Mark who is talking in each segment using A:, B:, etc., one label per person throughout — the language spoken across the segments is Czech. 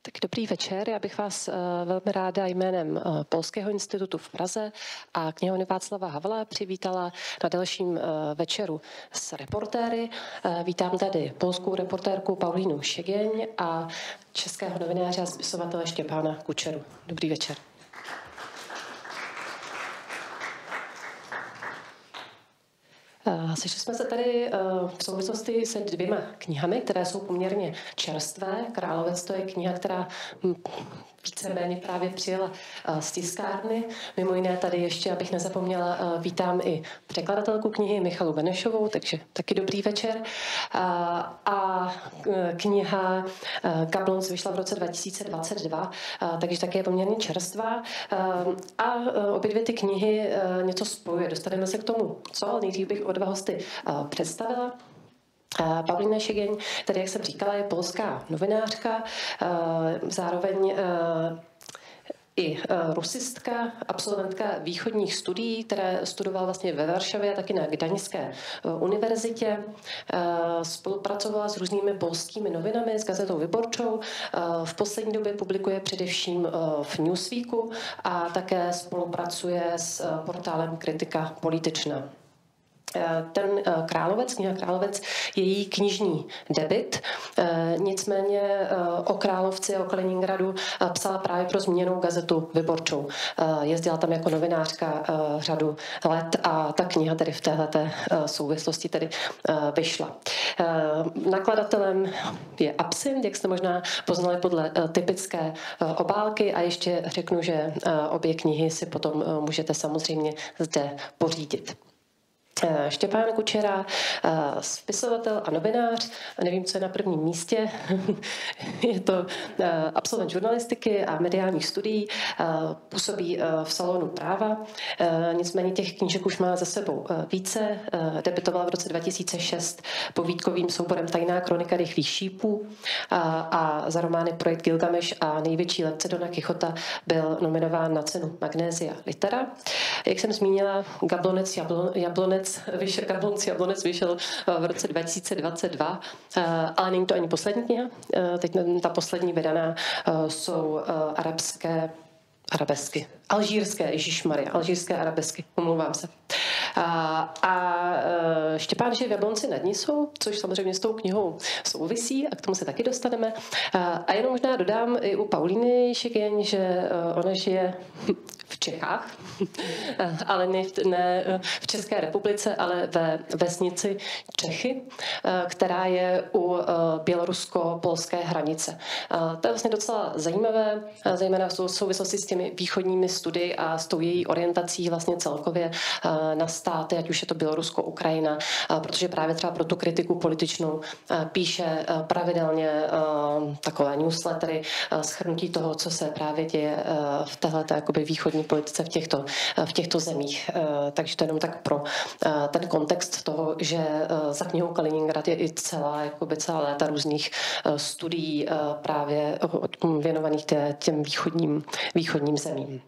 A: Tak dobrý večer, já bych vás velmi ráda jménem Polského institutu v Praze a knihovny Václava Havla přivítala na dalším večeru s reportéry. Vítám tady polskou reportérku Paulínu Šegeň a českého novináře a spisovatele Štěpána Kučeru. Dobrý večer. Sešli jsme se tady v souvislosti se dvěma knihami, které jsou poměrně čerstvé. Královec to je kniha, která víceméně právě přijela z tiskárny. Mimo jiné tady ještě, abych nezapomněla, vítám i překladatelku knihy Michalu Benešovou, takže taky dobrý večer. A kniha Gablonec vyšla v roce 2022, takže taky je poměrně čerstvá. A obě dvě ty knihy něco spojuje. Dostaneme se k tomu, co? Nejdřív bych o dva hosty představila. Paulína Šegeň, tady, jak jsem říkala, je polská novinářka, zároveň i rusistka, absolventka východních studií, které studovala vlastně ve Varšavě a taky na Gdaňské univerzitě. Spolupracovala s různými polskými novinami, s gazetou Wyborczą. V poslední době publikuje především v Newsweeku a také spolupracuje s portálem Krytyka Polityczna. Ten kniha Královec je její knižní debut, nicméně o Královci a o Kaliningradu psala právě pro zmíněnou gazetu Wyborczą. Jezdila tam jako novinářka řadu let a ta kniha tedy v téhleté souvislosti tedy vyšla. Nakladatelem je Absint, jak jste možná poznali podle typické obálky, a ještě řeknu, že obě knihy si potom můžete samozřejmě zde pořídit. Štěpán Kučera, spisovatel a novinář, nevím, co je na prvním místě, je to absolvent žurnalistiky a mediálních studií, působí v salonu práva, nicméně těch knížek už má za sebou více, debutovala v roce 2006 povídkovým souborem Tajná kronika rychlých šípů a za romány Projekt Gilgameš a Největší lekce Dona Kichota byl nominován na cenu Magnesia Litera. Jak jsem zmínila, Jablonec vyšel v roce 2022, ale není to ani poslední kniha. Teď ta poslední vydaná jsou alžírské arabesky, omlouvám se. Štěpán žije v Jablonci nad Nisou, což samozřejmě s tou knihou souvisí a k tomu se taky dostaneme. A jenom možná dodám i u Paulíny Šegeň, že ona žije v Čechách, ale ne v České republice, ale ve vesnici Čechy, která je u bělorusko-polské hranice. To je vlastně docela zajímavé, zejména v souvislosti s těmi východními studii a s tou její orientací vlastně celkově na státy, ať už je to Bělorusko, Ukrajina, protože právě třeba pro tu kritiku političnou píše pravidelně takové newslettery, shrnutí toho, co se právě děje v téhleté jakoby východní politice v těchto zemích. Takže to jenom tak pro ten kontext toho, že za knihou Kaliningrad je i celá léta různých studií právě věnovaných těm východním zemím.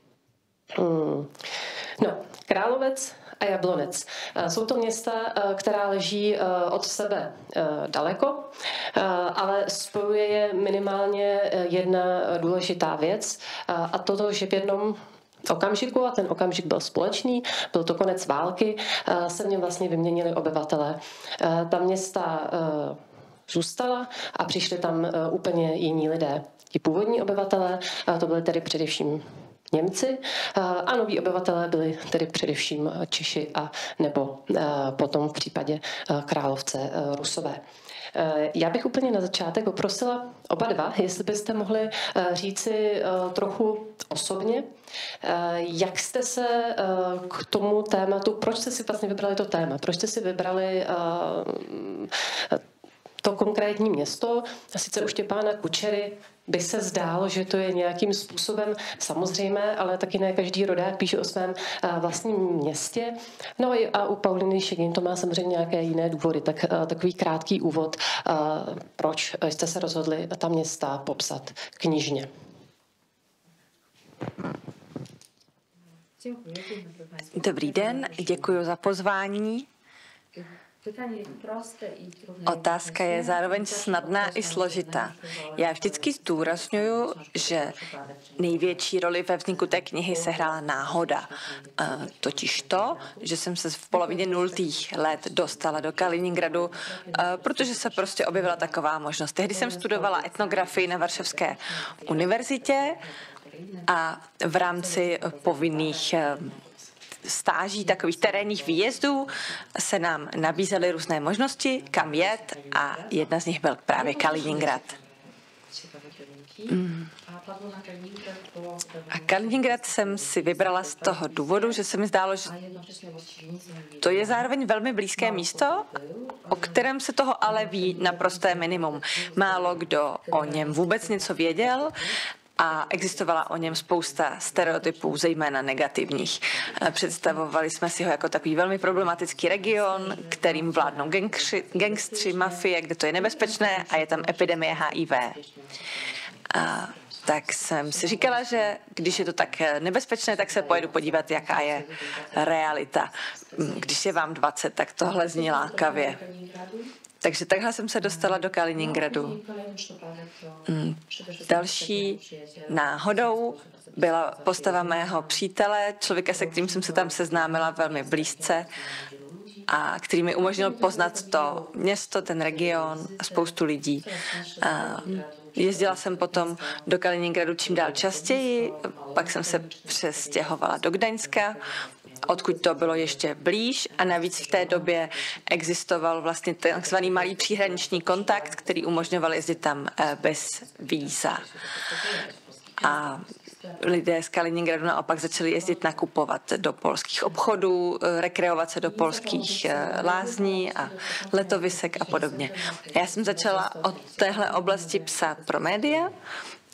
A: No, Královec a Jablonec. Jsou to města, která leží od sebe daleko, ale spojuje je minimálně jedna důležitá věc, a to, že v jednom okamžiku, a ten okamžik byl společný, byl to konec války, se v něm vlastně vyměnili obyvatelé. Ta města zůstala a přišli tam úplně jiní lidé. Ti původní obyvatelé, to byly tedy především Němci a noví obyvatelé byli tedy především Češi a nebo potom v případě Královce Rusové. Já bych úplně na začátek poprosila oba dva, jestli byste mohli říci trochu osobně, jak jste se k tomu tématu, proč jste si vlastně vybrali to téma, proč jste si vybrali to konkrétní město. A sice u Štěpána Kučery by se zdálo, že to je nějakým způsobem samozřejmé, ale taky ne každý rodák píše o svém vlastním městě. No a u Paulíny Šegeň to má samozřejmě nějaké jiné důvody. Tak takový krátký úvod, proč jste se rozhodli ta města popsat knižně.
B: Dobrý den, děkuji za pozvání. Otázka je zároveň snadná i složitá. Já vždycky zdůrazňuji, že největší roli ve vzniku té knihy sehrála náhoda. Totiž to, že jsem se v polovině 0. let dostala do Kaliningradu, protože se prostě objevila taková možnost. Tehdy jsem studovala etnografii na Varšavské univerzitě a v rámci povinných stáží, takových terénních výjezdů se nám nabízely různé možnosti, kam jet a jedna z nich byl právě Kaliningrad. A Kaliningrad jsem si vybrala z toho důvodu, že se mi zdálo, že to je zároveň velmi blízké místo, o kterém se toho ale ví naprosté minimum. Málo kdo o něm vůbec něco věděl a existovala o něm spousta stereotypů, zejména negativních. Představovali jsme si ho jako takový velmi problematický region, kterým vládnou gangstři, mafie, kde to je nebezpečné a je tam epidemie HIV. A tak jsem si říkala, že když je to tak nebezpečné, tak se pojedu podívat, jaká je realita. Když je vám 20, tak tohle zní lákavě. Takže takhle jsem se dostala do Kaliningradu. Další náhodou byla postava mého přítele, člověka, se kterým jsem se tam seznámila velmi blízce a který mi umožnil poznat to město, ten region a spoustu lidí. Jezdila jsem potom do Kaliningradu čím dál častěji, pak jsem se přestěhovala do Gdaňska, odkud to bylo ještě blíž a navíc v té době existoval vlastně takzvaný malý příhraniční kontakt, který umožňoval jezdit tam bez víza. A lidé z Kaliningradu naopak začali jezdit nakupovat do polských obchodů, rekreovat se do polských lázní a letovisek a podobně. Já jsem začala od téhle oblasti psát pro média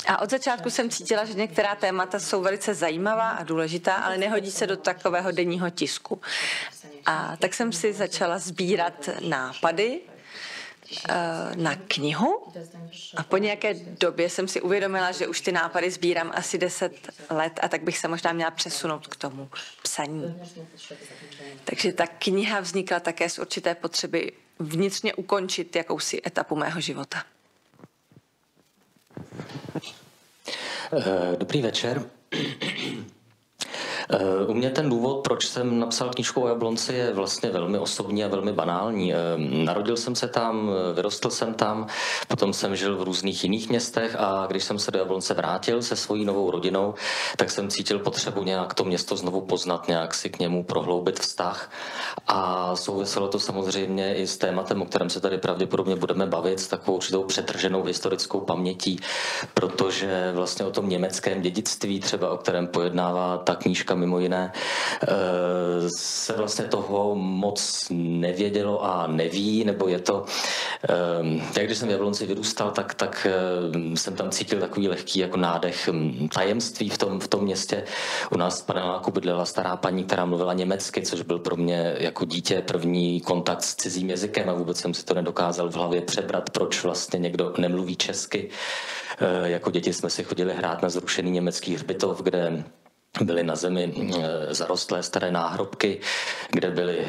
B: a od začátku jsem cítila, že některá témata jsou velice zajímavá a důležitá, ale nehodí se do takového denního tisku. A tak jsem si začala sbírat nápady na knihu a po nějaké době jsem si uvědomila, že už ty nápady sbírám asi 10 let a tak bych se možná měla přesunout k tomu psaní. Takže ta kniha vznikla také z určité potřeby vnitřně ukončit jakousi etapu mého života.
C: Dobrý večer. U mě ten důvod, proč jsem napsal knížku o Jablonci, je vlastně velmi osobní a velmi banální. Narodil jsem se tam, vyrostl jsem tam, potom jsem žil v různých jiných městech a když jsem se do Jablonce vrátil se svojí novou rodinou, tak jsem cítil potřebu nějak to město znovu poznat, nějak si k němu prohloubit vztah. A souviselo to samozřejmě i s tématem, o kterém se tady pravděpodobně budeme bavit, s takovou určitou přetrženou historickou pamětí, protože vlastně o tom německém dědictví, třeba o kterém pojednává ta knížka mimo jiné, se vlastně toho moc nevědělo a neví, nebo je to, jak když jsem v Jablonci vyrůstal, tak jsem tam cítil takový lehký jako nádech tajemství v tom městě. U nás v paneláku bydlela stará paní, která mluvila německy, což byl pro mě jako dítě první kontakt s cizím jazykem a vůbec jsem si to nedokázal v hlavě přebrat, proč vlastně někdo nemluví česky. Jako děti jsme si chodili hrát na zrušený německý hřbitov, kde byly na zemi zarostlé staré náhrobky, kde byly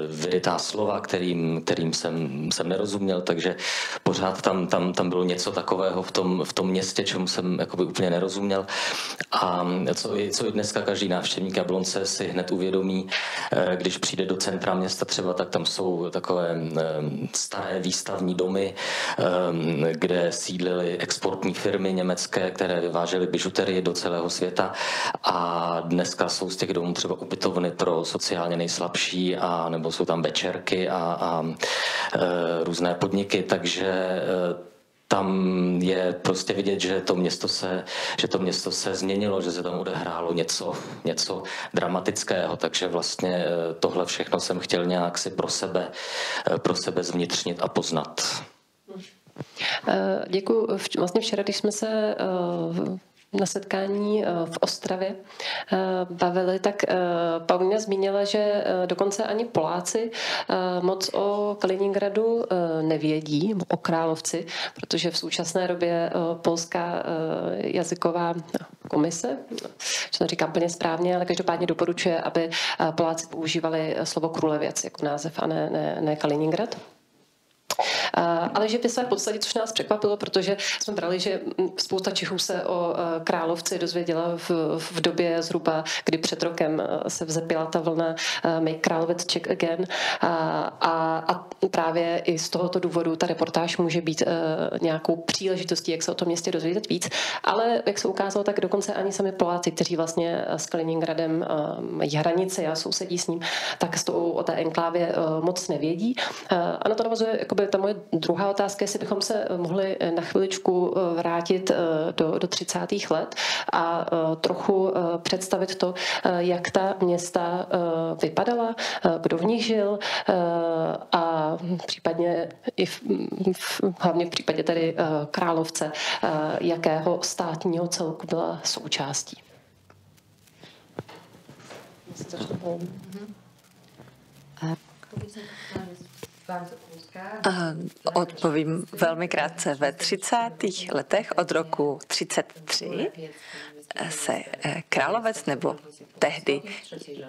C: vyrytá slova, kterým jsem nerozuměl, takže pořád tam bylo něco takového v tom městě, čemu jsem jakoby úplně nerozuměl. A co i dneska každý návštěvník Jablonce si hned uvědomí, když přijde do centra města třeba, tak tam jsou takové staré výstavní domy, kde sídlily exportní firmy německé, které vyvážely bižuterii do celého světa. A dneska jsou z těch domů třeba ubytovny pro sociálně nejslabší, a nebo jsou tam večerky a různé podniky, takže tam je prostě vidět, že to město se změnilo, že se tam odehrálo něco dramatického, takže vlastně tohle všechno jsem chtěl nějak si pro sebe zvnitřnit a poznat.
A: Děkuji. Vlastně včera, když jsme se na setkání v Ostravě bavili, tak Paulina zmínila, že dokonce ani Poláci moc o Kaliningradu nevědí, o Královci, protože v současné době polská jazyková komise, co to říkám úplně správně, ale každopádně doporučuje, aby Poláci používali slovo Krůlevěc jako název a ne Kaliningrad. Ale že by se v podstatě, což nás překvapilo, protože jsme brali, že spousta Čechů se o Královci dozvěděla v době zhruba, kdy před rokem se vzepila ta vlna Make Královec Czech Again a právě i z tohoto důvodu ta reportáž může být nějakou příležitostí, jak se o tom městě dozvědět víc. Ale jak se ukázalo, tak dokonce ani sami Poláci, kteří vlastně s Kaliningradem mají hranice a sousedí s ním, tak o té enklávě moc nevědí. A na to navazuje jakoby ta moje druhá otázka, jestli bychom se mohli na chviličku vrátit do 30. let a trochu představit to, jak ta města vypadala, kdo v nich žil a případně i hlavně v případě tedy Královce, jakého státního celku byla součástí.
B: Odpovím velmi krátce. Ve 30. letech od roku 1933 se Královec, nebo tehdy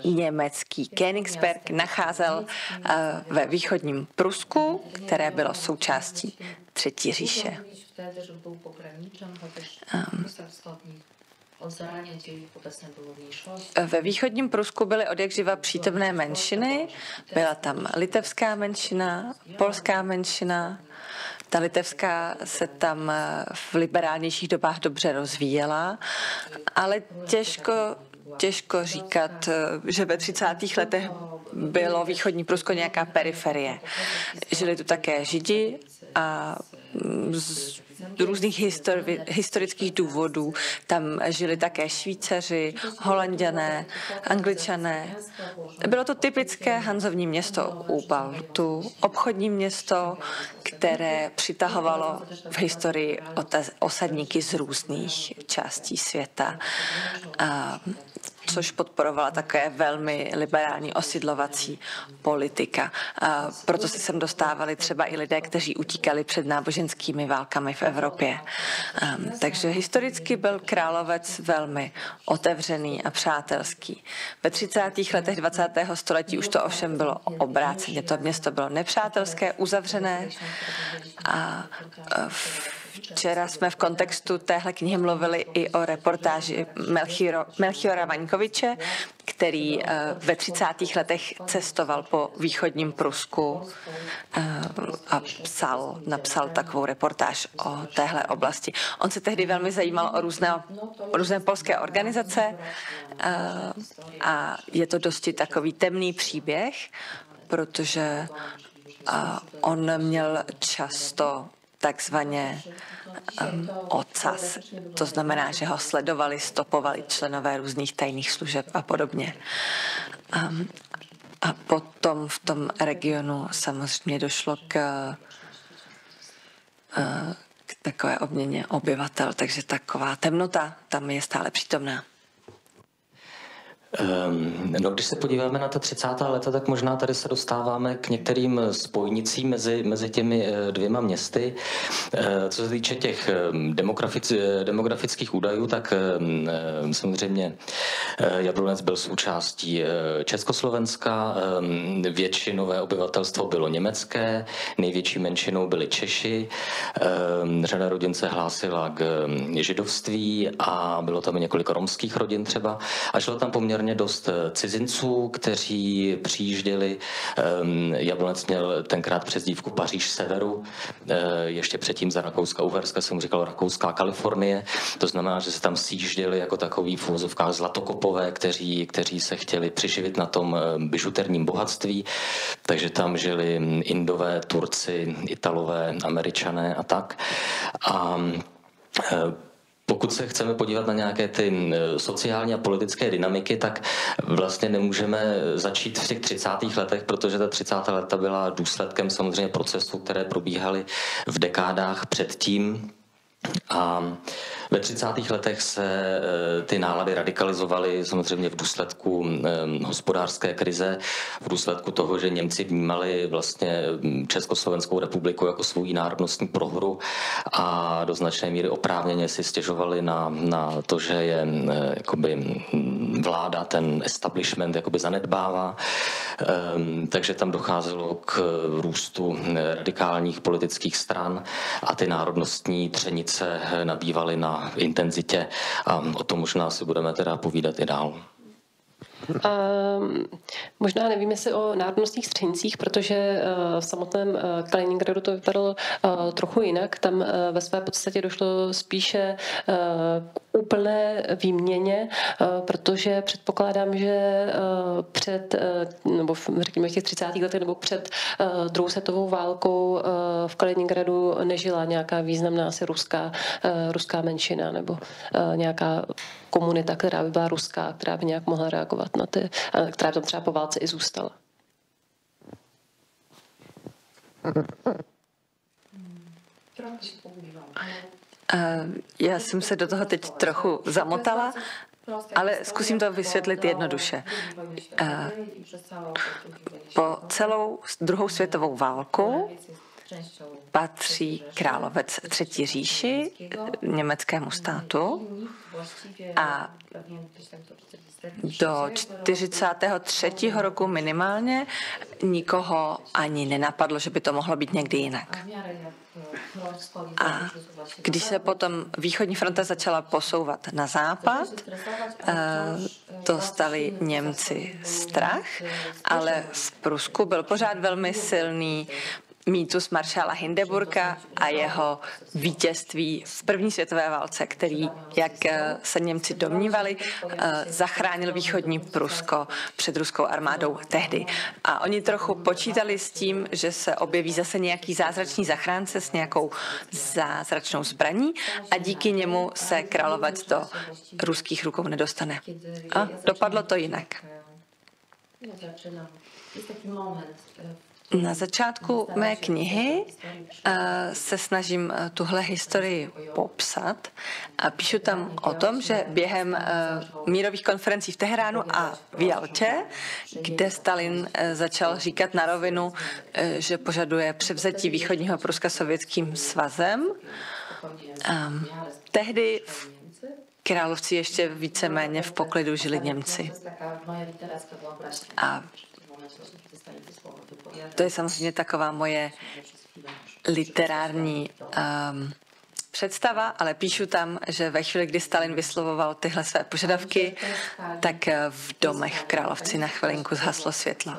B: německý Königsberg, nacházel ve východním Prusku, které bylo součástí Třetí říše. Ve východním Prusku byly odjakživa přítomné menšiny. Byla tam litevská menšina, polská menšina. Ta litevská se tam v liberálnějších dobách dobře rozvíjela, ale těžko říkat, že ve 30. letech bylo východní Prusko nějaká periferie. Žili tu také Židi a z různých historických důvodů tam žili také Švýcaři, Holanďané, Angličané. Bylo to typické hanzovní město u Baltu, obchodní město, které přitahovalo v historii osadníky z různých částí světa, což podporovala také velmi liberální osidlovací politika. Proto se sem dostávali třeba i lidé, kteří utíkali před náboženskými válkami v Evropě. Takže historicky byl Královec velmi otevřený a přátelský. Ve 30. letech 20. století už to ovšem bylo obráceně. To město bylo nepřátelské, uzavřené a včera jsme v kontextu téhle knihy mluvili i o reportáži Melchiora Vaňkoviče, který ve 30. letech cestoval po východním Prusku a napsal takovou reportáž o téhle oblasti. On se tehdy velmi zajímal o různé polské organizace a je to dosti takový temný příběh, protože on měl často takzvaně ocas. To znamená, že ho sledovali, stopovali členové různých tajných služeb a podobně. A potom v tom regionu samozřejmě došlo k takové obměně obyvatel, takže taková temnota tam je stále přítomná.
C: No, když se podíváme na ta 30. léta, tak možná tady se dostáváme k některým spojnicím mezi těmi dvěma městy. Co se týče těch demografických údajů, tak samozřejmě Jablonec byl součástí Československa, většinové obyvatelstvo bylo německé, největší menšinou byli Češi, řada rodin se hlásila k židovství a bylo tam několik romských rodin třeba a šlo tam poměrně dost cizinců, kteří přijížděli. Jablonec měl tenkrát přezdívku Paříž severu, ještě předtím za Rakouska-Uherska se mu říkalo Rakouská Kalifornie, to znamená, že se tam sjížděli jako takový v úvozovkách zlatokopové, kteří se chtěli přiživit na tom bižuterním bohatství, takže tam žili Indové, Turci, Italové, Američané a tak. A pokud se chceme podívat na nějaké ty sociální a politické dynamiky, tak vlastně nemůžeme začít v těch 30. letech, protože ta 30. léta byla důsledkem samozřejmě procesů, které probíhaly v dekádách předtím. A Ve 30. letech se ty nálady radikalizovaly samozřejmě v důsledku hospodářské krize, v důsledku toho, že Němci vnímali vlastně Československou republiku jako svou národnostní prohru a do značné míry oprávněně si stěžovali na to, že je jakoby vláda, ten establishment jakoby zanedbává. Takže tam docházelo k růstu radikálních politických stran a ty národnostní třenice nabývaly na intenzitě a o tom možná si budeme teda povídat i dál.
A: Možná nevím, jestli o národnostních střenicích, protože v samotném Kaliningradu to vypadalo trochu jinak. Tam ve své podstatě došlo spíše k úplné výměně, protože předpokládám, že nebo řekněme v těch 30. letech nebo před druhou světovou válkou v Kaliningradu nežila nějaká významná asi ruská menšina nebo nějaká komunita, která by byla ruská, která by nějak mohla reagovat na ty, která tam třeba po válce i zůstala.
B: Já jsem se do toho teď trochu zamotala, ale zkusím to vysvětlit jednoduše. Po celou druhou světovou válku patří Královec Třetí říši, německému státu, a do 43. roku minimálně nikoho ani nenapadlo, že by to mohlo být někdy jinak. A když se potom východní fronta začala posouvat na západ, dostali Němci strach, ale v Prusku byl pořád velmi silný mýtus maršála Hindenburga a jeho vítězství v první světové válce, který, jak se Němci domnívali, zachránil východní Prusko před ruskou armádou tehdy. A oni trochu počítali s tím, že se objeví zase nějaký zázračný zachránce s nějakou zázračnou zbraní a díky němu se Královec do ruských rukou nedostane. A dopadlo to jinak. Na začátku mé knihy se snažím tuhle historii popsat a píšu tam o tom, že během mírových konferencí v Teheránu a v Jaltě, kde Stalin začal říkat na rovinu, že požaduje převzetí východního Pruska Sovětským svazem, tehdy v Královci ještě víceméně v poklidu žili Němci. A to je samozřejmě taková moje literární představa, ale píšu tam, že ve chvíli, kdy Stalin vyslovoval tyhle své požadavky, tak v domech v Královci na chvilinku zhaslo světlo.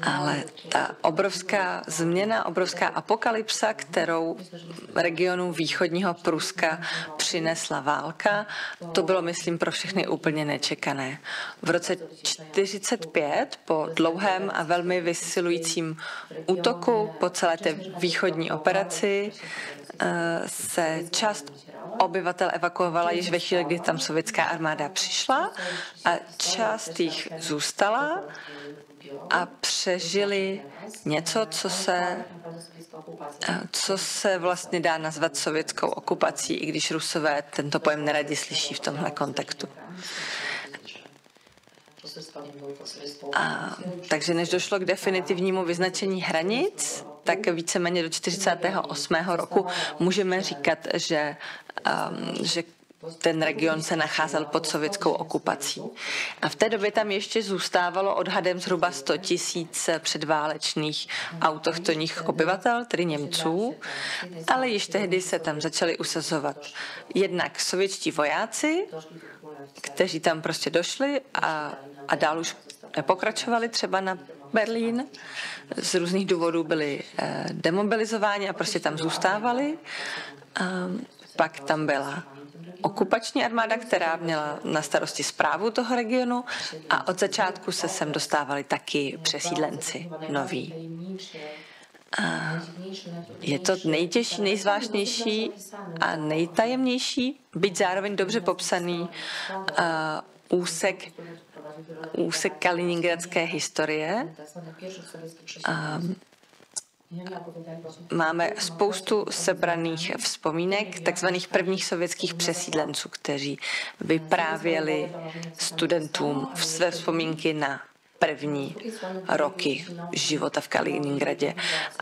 B: Ale ta obrovská změna, obrovská apokalypsa, kterou regionu východního Pruska přinesla válka, to bylo, myslím, pro všechny úplně nečekané. V roce 1945, po dlouhém a velmi vysilujícím útoku po celé té východní operaci, se část obyvatel evakuovala již ve chvíli, kdy tam sovětská armáda přišla a část jich zůstala a přežili něco, co se vlastně dá nazvat sovětskou okupací, i když Rusové tento pojem neradi slyší v tomhle kontextu. Takže než došlo k definitivnímu vyznačení hranic, tak víceméně do 48. roku můžeme říkat, že ten region se nacházel pod sovětskou okupací. A v té době tam ještě zůstávalo odhadem zhruba 100 000 předválečných autochtonních obyvatel, tedy Němců, ale již tehdy se tam začali usazovat jednak sovětští vojáci, kteří tam prostě došli a dál už nepokračovali třeba na Berlín. Z různých důvodů byli demobilizováni a prostě tam zůstávali. Pak tam byla okupační armáda, která měla na starosti správu toho regionu a od začátku se sem dostávali taky přesídlenci noví. A je to nejtěžší, nejzvláštnější a nejtajemnější, byť zároveň dobře popsaný úsek kaliningradské historie. máme spoustu sebraných vzpomínek takzvaných prvních sovětských přesídlenců, kteří vyprávěli studentům své vzpomínky na první roky života v Kaliningradě.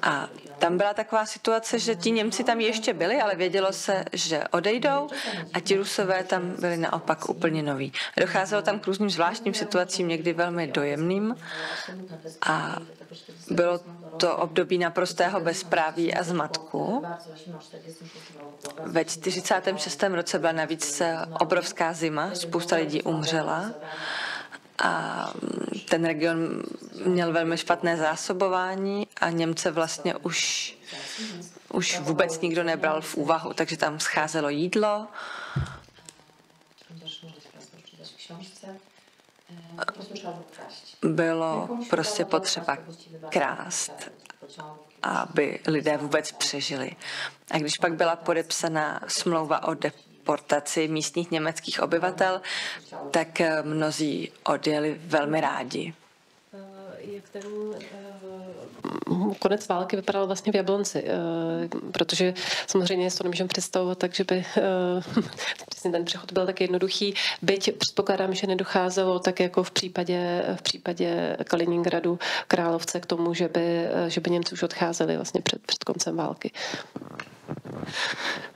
B: A tam byla taková situace, že ti Němci tam ještě byli, ale vědělo se, že odejdou a ti Rusové tam byli naopak úplně noví. Docházelo tam k různým zvláštním situacím, někdy velmi dojemným a bylo to období naprostého bezpráví a zmatku. Ve 46. roce byla navíc obrovská zima, spousta lidí umřela a ten region měl velmi špatné zásobování a Němce vlastně už vůbec nikdo nebral v úvahu, takže tam scházelo jídlo. Bylo prostě potřeba krást, aby lidé vůbec přežili. A když pak byla podepsaná smlouva o deportaci místních německých obyvatel, tak mnozí odjeli velmi rádi.
A: Jak ten konec války vypadal vlastně v Jablonci, protože samozřejmě si to nemůžeme představovat tak, že by ten přechod byl tak jednoduchý, byť předpokládám, že nedocházelo tak jako v případě Kaliningradu, Královce k tomu, že by Němci už odcházeli vlastně před koncem války.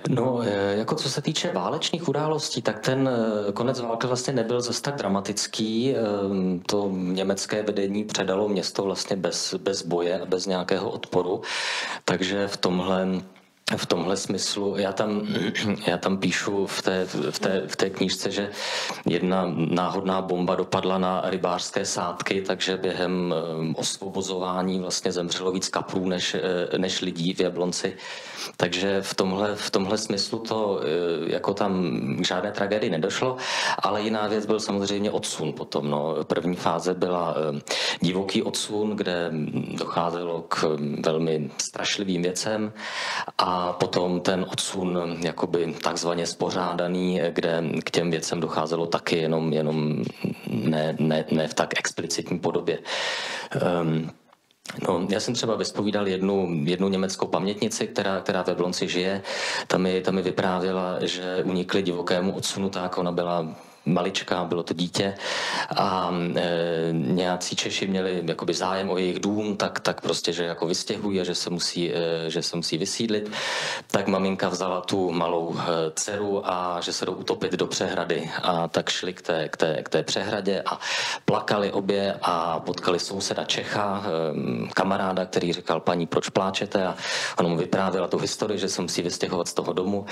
C: No, jako co se týče válečných událostí, tak ten konec války vlastně nebyl zase tak dramatický. To německé vedení předalo město vlastně bez boje a bez nějakého odporu. Takže v tomhle smyslu já tam píšu v té knížce, že jedna náhodná bomba dopadla na rybářské sádky, takže během osvobozování vlastně zemřelo víc kaprů než lidí v Jablonci. Takže v tomhle smyslu to jako tam k žádné tragédii nedošlo, ale jiná věc byl samozřejmě odsun potom. No. První fáze byla divoký odsun, kde docházelo k velmi strašlivým věcem a potom ten odsun jakoby takzvaně spořádaný, kde k těm věcem docházelo taky jenom ne v tak explicitní podobě. No, já jsem třeba vyspovídal jednu německou pamětnici, která v Jablonci žije. Tam mi vyprávěla, že unikli divokému odsunu, tak ona byla maličká, bylo to dítě a nějací Češi měli jakoby zájem o jejich dům, tak prostě, že jako vystěhují a že se musí vysídlit, tak maminka vzala tu malou dceru a že se jdou utopit do přehrady a tak šli k té přehradě a plakali obě a potkali souseda Čecha, kamaráda, který říkal, paní, proč pláčete, a on mu vyprávěla tu historii, že se musí vystěhovat z toho domu,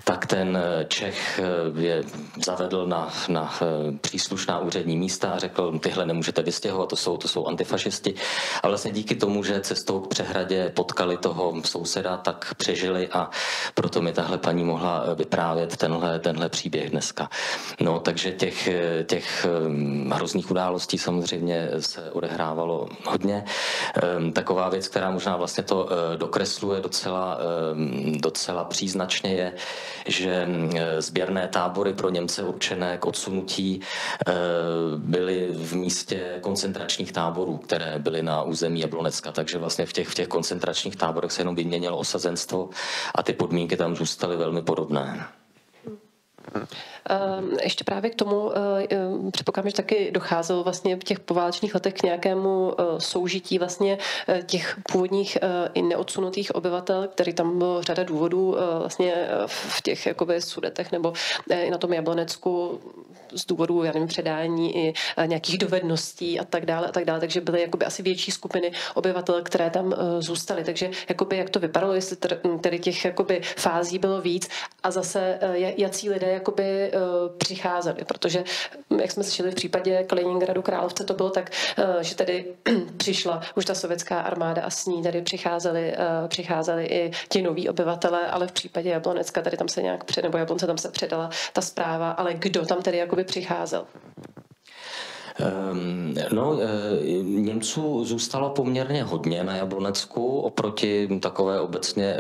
C: tak ten Čech je zavedl na příslušná úřední místa a řekl, tyhle nemůžete vystěhovat, to jsou antifašisti. A vlastně díky tomu, že cestou k přehradě potkali toho souseda, tak přežili a proto mi tahle paní mohla vyprávět tenhle příběh dneska. No, takže těch hrozných událostí samozřejmě se odehrávalo hodně. Taková věc, která možná vlastně to dokresluje docela příznačně, je, že sběrné tábory pro Němce určené k odsunutí byly v místě koncentračních táborů, které byly na území Jablonecka, takže vlastně v těch koncentračních táborech se jenom vyměnilo osazenstvo a ty podmínky tam zůstaly velmi podobné.
A: Ještě právě k tomu předpokládám, že taky docházelo vlastně v těch poválečných letech k nějakému soužití vlastně těch původních i neodsunutých obyvatel, který tam bylo řada důvodů vlastně v těch jakoby Sudetech nebo i na tom Jablonecku z důvodu, já nevím, předání i nějakých dovedností a tak dále, takže byly jakoby asi větší skupiny obyvatel, které tam zůstaly. Takže jakoby jak to vypadalo, jestli tedy těch jakoby fází bylo víc a zase jací lidé jakoby přicházeli, protože jak jsme slyšeli v případě Kaliningradu, Královce, to bylo tak, že tedy přišla už ta sovětská armáda a s ní tedy přicházeli i ti noví obyvatelé, ale v případě Jablonecka tady tam se nějak nebo Jablonce tam se předala ta zpráva, ale kdo tam tedy jakoby přicházel?
C: Němců zůstalo poměrně hodně na Jablonecku oproti takové obecně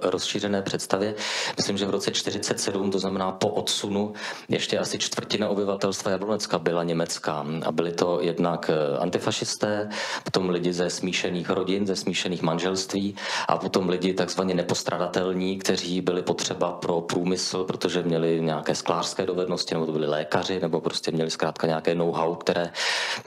C: rozšířené představě. Myslím, že v roce 1947, to znamená po odsunu, ještě asi čtvrtina obyvatelstva Jablonecka byla německá. A byli to jednak antifašisté, potom lidi ze smíšených rodin, ze smíšených manželství a potom lidi takzvaně nepostradatelní, kteří byli potřeba pro průmysl, protože měli nějaké sklářské dovednosti, nebo to byli lékaři, nebo prostě měli zkrátka nějaké know-how, které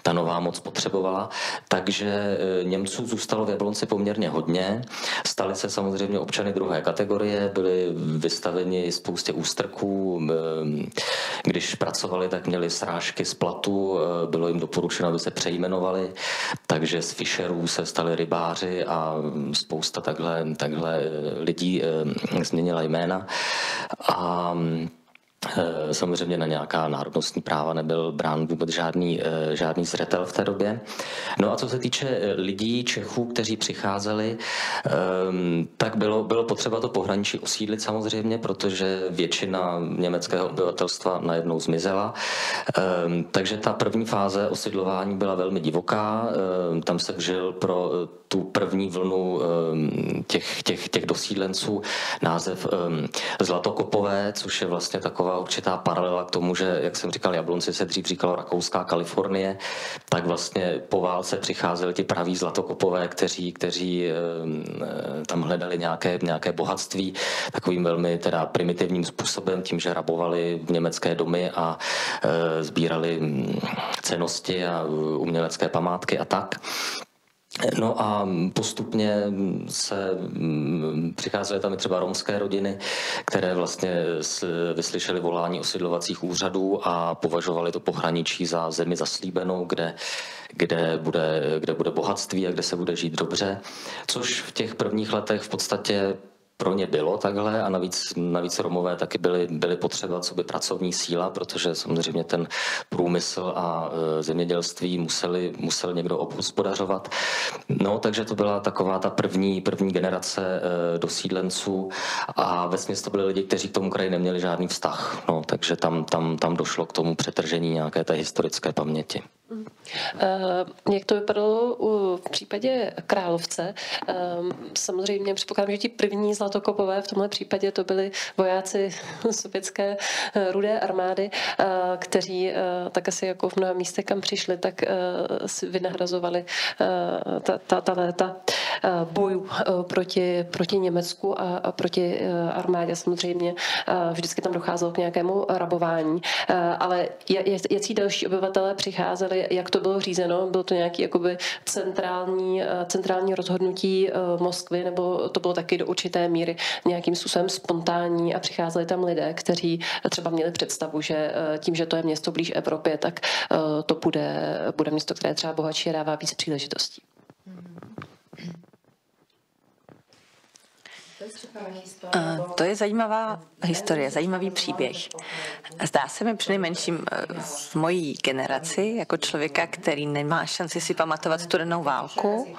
C: ta nová moc potřebovala. Takže Němců zůstalo v Jablonci poměrně hodně. Stali se samozřejmě občany druhé kategorie, byli vystaveni spoustě ústrků. Když pracovali, tak měli srážky z platu, bylo jim doporučeno, aby se přejmenovali, takže z Fischerů se stali rybáři a spousta takhle lidí změnila jména. A samozřejmě na nějaká národnostní práva nebyl brán vůbec žádný zřetel v té době. No a co se týče lidí, Čechů, kteří přicházeli, tak bylo potřeba to pohraničí osídlit samozřejmě, protože většina německého obyvatelstva najednou zmizela. Takže ta první fáze osidlování byla velmi divoká. Tam se vžil pro tu první vlnu těch dosídlenců název Zlatokopové, což je vlastně taková určitá paralela k tomu, že, jak jsem říkal, Jablonci se dřív říkalo Rakouská Kalifornie, tak vlastně po válce přicházeli ti praví Zlatokopové, kteří tam hledali nějaké bohatství takovým velmi teda primitivním způsobem, tím, že rabovali německé domy a sbírali cennosti a umělecké památky a tak. No a postupně se přicházely tam i třeba romské rodiny, které vlastně vyslyšely volání osidlovacích úřadů a považovali to pohraničí za zemi zaslíbenou, kde bude bohatství a kde se bude žít dobře, což v těch prvních letech v podstatě pro ně bylo takhle a navíc Romové taky byli potřeba co by pracovní síla, protože samozřejmě ten průmysl a zemědělství musel někdo obhospodařovat. No, takže to byla taková ta první generace dosídlenců a vesměs to byli lidi, kteří k tomu kraji neměli žádný vztah. No, takže tam došlo k tomu přetržení nějaké té historické paměti.
A: Jak to vypadalo v případě Královce? Samozřejmě předpokládám, že ti první Zlatokopové v tomhle případě to byli vojáci sovětské rudé armády, kteří tak asi jako v mnoha místech, kam přišli, tak si vynahrazovali ta léta bojů proti Německu a proti armádě. Samozřejmě vždycky tam docházelo k nějakému rabování, ale jací další obyvatelé přicházeli, jak to bylo řízeno? Bylo to nějaké jakoby centrální rozhodnutí Moskvy, nebo to bylo taky do určité míry nějakým způsobem spontánní a přicházeli tam lidé, kteří třeba měli představu, že tím, že to je město blíž Evropě, tak to bude město, které třeba bohatší a dává víc příležitostí.
B: To je zajímavá historie, zajímavý příběh. Zdá se mi přinejmenším v mojí generaci, jako člověka, který nemá šanci si pamatovat studenou válku,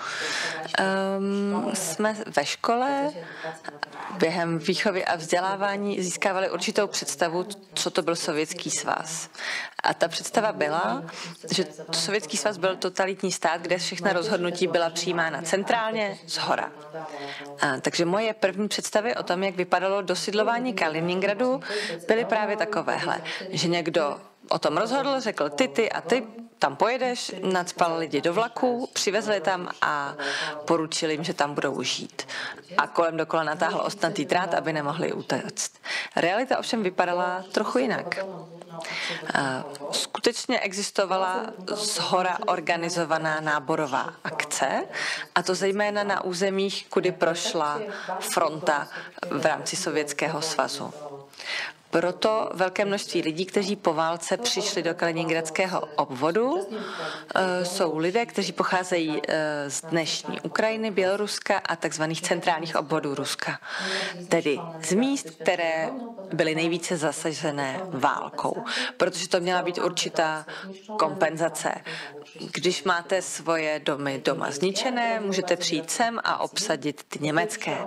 B: jsme ve škole během výchovy a vzdělávání získávali určitou představu, co to byl Sovětský svaz. A ta představa byla, že Sovětský svaz byl totalitní stát, kde všechna rozhodnutí byla přijímána centrálně zhora. Takže moje první představy o tom, jak vypadalo dosidlování Kaliningradu, byly právě takovéhle, že někdo o tom rozhodl, řekl ty a ty tam pojedeš, nacpal lidi do vlaku, přivezli tam a poručili jim, že tam budou žít. A kolem dokola natáhl ostnatý drát, aby nemohli utéct. Realita ovšem vypadala trochu jinak. Skutečně existovala shora organizovaná náborová akce, a to zejména na územích, kudy prošla fronta v rámci Sovětského svazu. Proto velké množství lidí, kteří po válce přišli do Kaliningradského obvodu, jsou lidé, kteří pocházejí z dnešní Ukrajiny, Běloruska a takzvaných centrálních obvodů Ruska. Tedy z míst, které byly nejvíce zasažené válkou, protože to měla být určitá kompenzace. Když máte svoje domy doma zničené, můžete přijít sem a obsadit ty německé.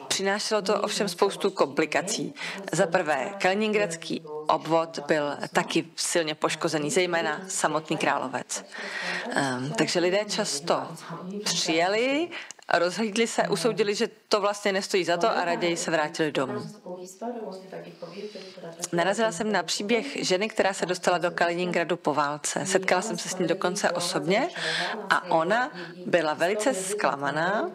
B: Přinášelo to ovšem spoustu komplikací. Za prvé, kaliningradský obvod byl taky silně poškozený, zejména samotný Královec. Takže lidé často přijeli, rozhlídli se, usoudili, že to vlastně nestojí za to a raději se vrátili domů. Narazila jsem na příběh ženy, která se dostala do Kaliningradu po válce. Setkala jsem se s ní dokonce osobně a ona byla velice zklamaná.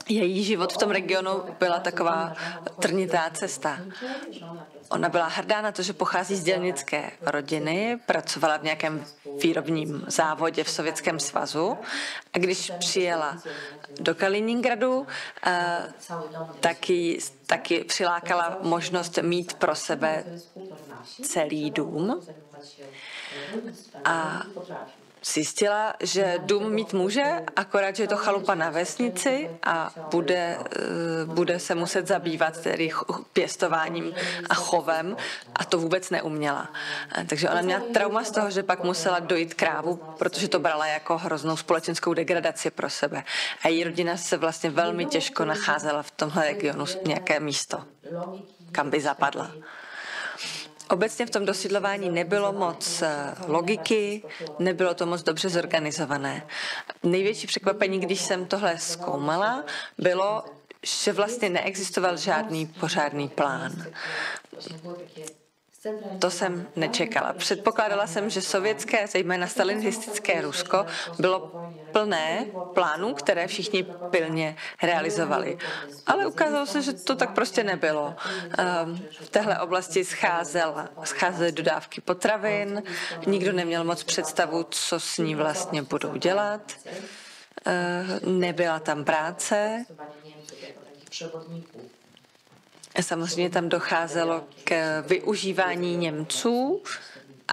B: Její život v tom regionu byla taková trnitá cesta. Ona byla hrdá na to, že pochází z dělnické rodiny, pracovala v nějakém výrobním závodě v Sovětském svazu a když přijela do Kaliningradu, taky přilákala možnost mít pro sebe celý dům a zjistila, že dům mít může, akorát, že je to chalupa na vesnici a bude se muset zabývat tedy pěstováním a chovem a to vůbec neuměla. Takže ona měla trauma z toho, že pak musela dojít krávu, protože to brala jako hroznou společenskou degradaci pro sebe. A její rodina se vlastně velmi těžko nacházela v tomhle regionu nějaké místo, kam by zapadla. Obecně v tom dosídlování nebylo moc logiky, nebylo to moc dobře zorganizované. Největší překvapení, když jsem tohle zkoumala, bylo, že vlastně neexistoval žádný pořádný plán. To jsem nečekala. Předpokládala jsem, že sovětské, zejména stalinistické Rusko, bylo plné plánů, které všichni pilně realizovali. Ale ukázalo se, že to tak prostě nebylo. V téhle oblasti scházely dodávky potravin, nikdo neměl moc představu, co s ní vlastně budou dělat. Nebyla tam práce. Samozřejmě tam docházelo k využívání Němců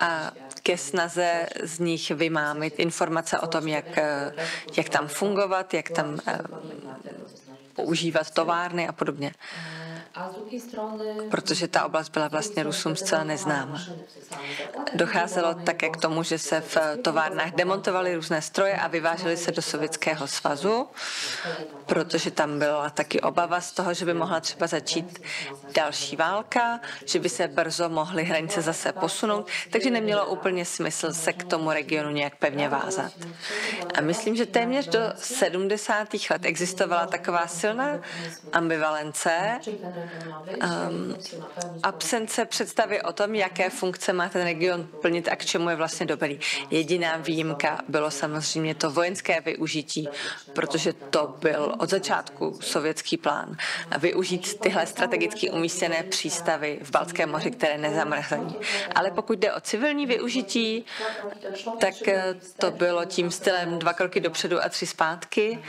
B: a ke snaze z nich vymámit informace o tom, jak tam fungovat, jak tam používat továrny a podobně. Protože ta oblast byla vlastně Rusům zcela neznáma. Docházelo také k tomu, že se v továrnách demontovaly různé stroje a vyvážely se do Sovětského svazu, protože tam byla taky obava z toho, že by mohla třeba začít další válka, že by se brzo mohly hranice zase posunout, takže nemělo úplně smysl se k tomu regionu nějak pevně vázat. A myslím, že téměř do 70. let existovala taková silná ambivalence, absence představy o tom, jaké funkce má ten region plnit a k čemu je vlastně dobrý. Jediná výjimka bylo samozřejmě to vojenské využití, protože to byl od začátku sovětský plán. Využít tyhle strategicky umístěné přístavy v Baltském moři, které nezamrzení. Ale pokud jde o civilní využití, tak to bylo tím stylem 2 kroky dopředu a 3 zpátky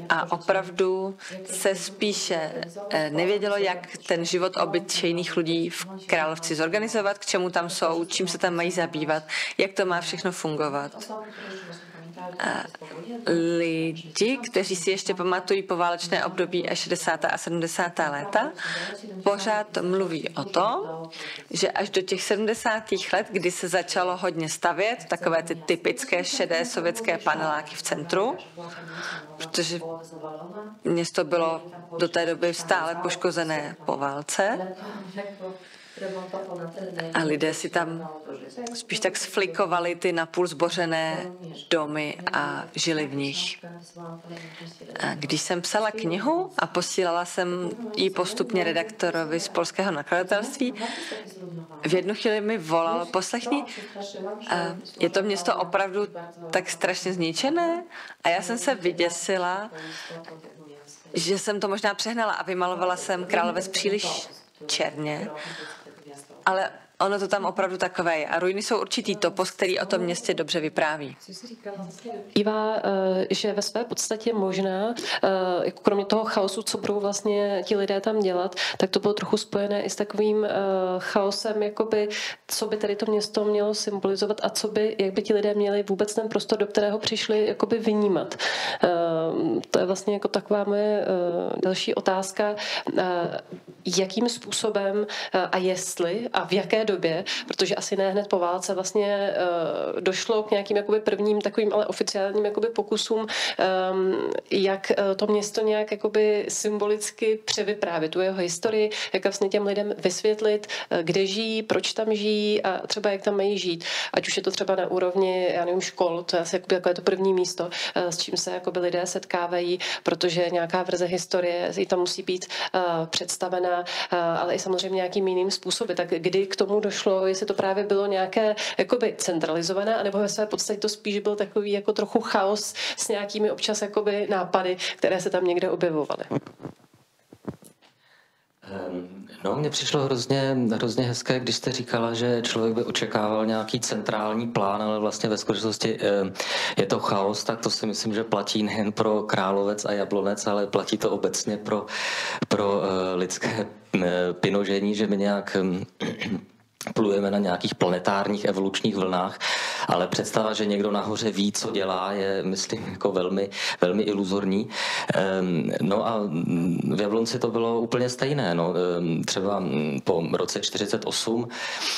B: a opravdu se spíše nevědělo, jak ten život obyčejných lidí v Královci zorganizovat, k čemu tam jsou, čím se tam mají zabývat, jak to má všechno fungovat. A lidi, kteří si ještě pamatují poválečné období a 60. a 70. léta, pořád mluví o tom, že až do těch 70. let, kdy se začalo hodně stavět, takové ty typické šedé sovětské paneláky v centru, protože město bylo do té doby stále poškozené po válce, a lidé si tam spíš tak sflikovali ty napůl zbořené domy a žili v nich. A když jsem psala knihu a posílala jsem ji postupně redaktorovi z polského nakladatelství, v jednu chvíli mi volal: poslechni, je to město opravdu tak strašně zničené? A já jsem se vyděsila, že jsem to možná přehnala a vymalovala jsem Královec příliš černě. Ale ono to tam opravdu takové je. A ruiny jsou určitý topos, který o tom městě dobře vypráví.
A: Iva, že ve své podstatě možná, jako kromě toho chaosu, co budou vlastně ti lidé tam dělat, tak to bylo trochu spojené i s takovým chaosem, jakoby, co by tady to město mělo symbolizovat a jak by ti lidé měli vůbec ten prostor, do kterého přišli, jakoby vnímat. To je vlastně jako taková moje další otázka. jakým způsobem a jestli a v jaké době, protože asi ne hned po válce vlastně došlo k nějakým jakoby prvním takovým ale oficiálním jakoby pokusům, jak to město nějak jakoby symbolicky převyprávět tu jeho historii, jak vlastně těm lidem vysvětlit, kde žijí, proč tam žijí a třeba jak tam mají žít. Ať už je to třeba na úrovni, já nevím, škol, to je asi jakoby takové to první místo, s čím se jakoby lidé setkávají, protože nějaká verze historie i tam musí být představená, ale i samozřejmě nějakým jiným způsoby. Tak kdy k tomu došlo, jestli to právě bylo nějaké jakoby centralizované, anebo ve své podstatě to spíš byl takový jako trochu chaos s nějakými občas jakoby nápady, které se tam někde objevovaly.
C: No, mně přišlo hrozně hezké, když jste říkala, že člověk by očekával nějaký centrální plán, ale vlastně ve skutečnosti je to chaos, tak to si myslím, že platí nejen pro Královec a Jablonec, ale platí to obecně pro lidské pinožení, že my nějak plujeme na nějakých planetárních evolučních vlnách, ale představa, že někdo nahoře ví, co dělá, je, myslím, jako velmi iluzorní. No a v Jablonci to bylo úplně stejné. No. Třeba po roce 1948,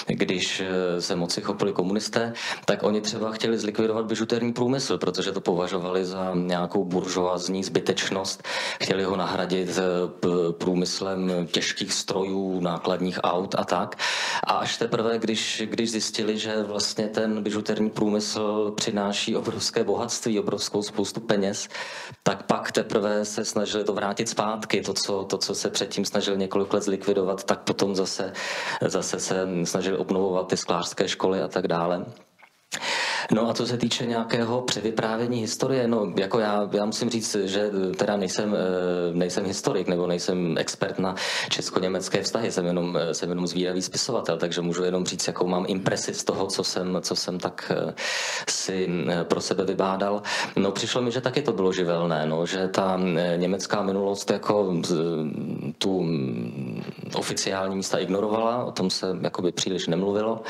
C: když se moci chopili komunisté, tak oni třeba chtěli zlikvidovat bižuterní průmysl, protože to považovali za nějakou buržoazní zbytečnost. Chtěli ho nahradit průmyslem těžkých strojů, nákladních aut a tak. A až teprve, když zjistili, že vlastně ten bižuterní průmysl přináší obrovské bohatství, obrovskou spoustu peněz, tak pak teprve se snažili to vrátit zpátky. To, co se předtím snažili několik let zlikvidovat, tak potom zase se snažili obnovovat ty sklářské školy a tak dále. No a co se týče nějakého převyprávění historie, no jako já musím říct, že teda nejsem historik nebo nejsem expert na česko-německé vztahy, jsem jenom zvídavý spisovatel, takže můžu jenom říct, jakou mám impresi z toho, co jsem tak si pro sebe vybádal. No přišlo mi, že taky to bylo živelné, no, že ta německá minulost jako tu oficiální místa ignorovala, o tom se jakoby příliš nemluvilo.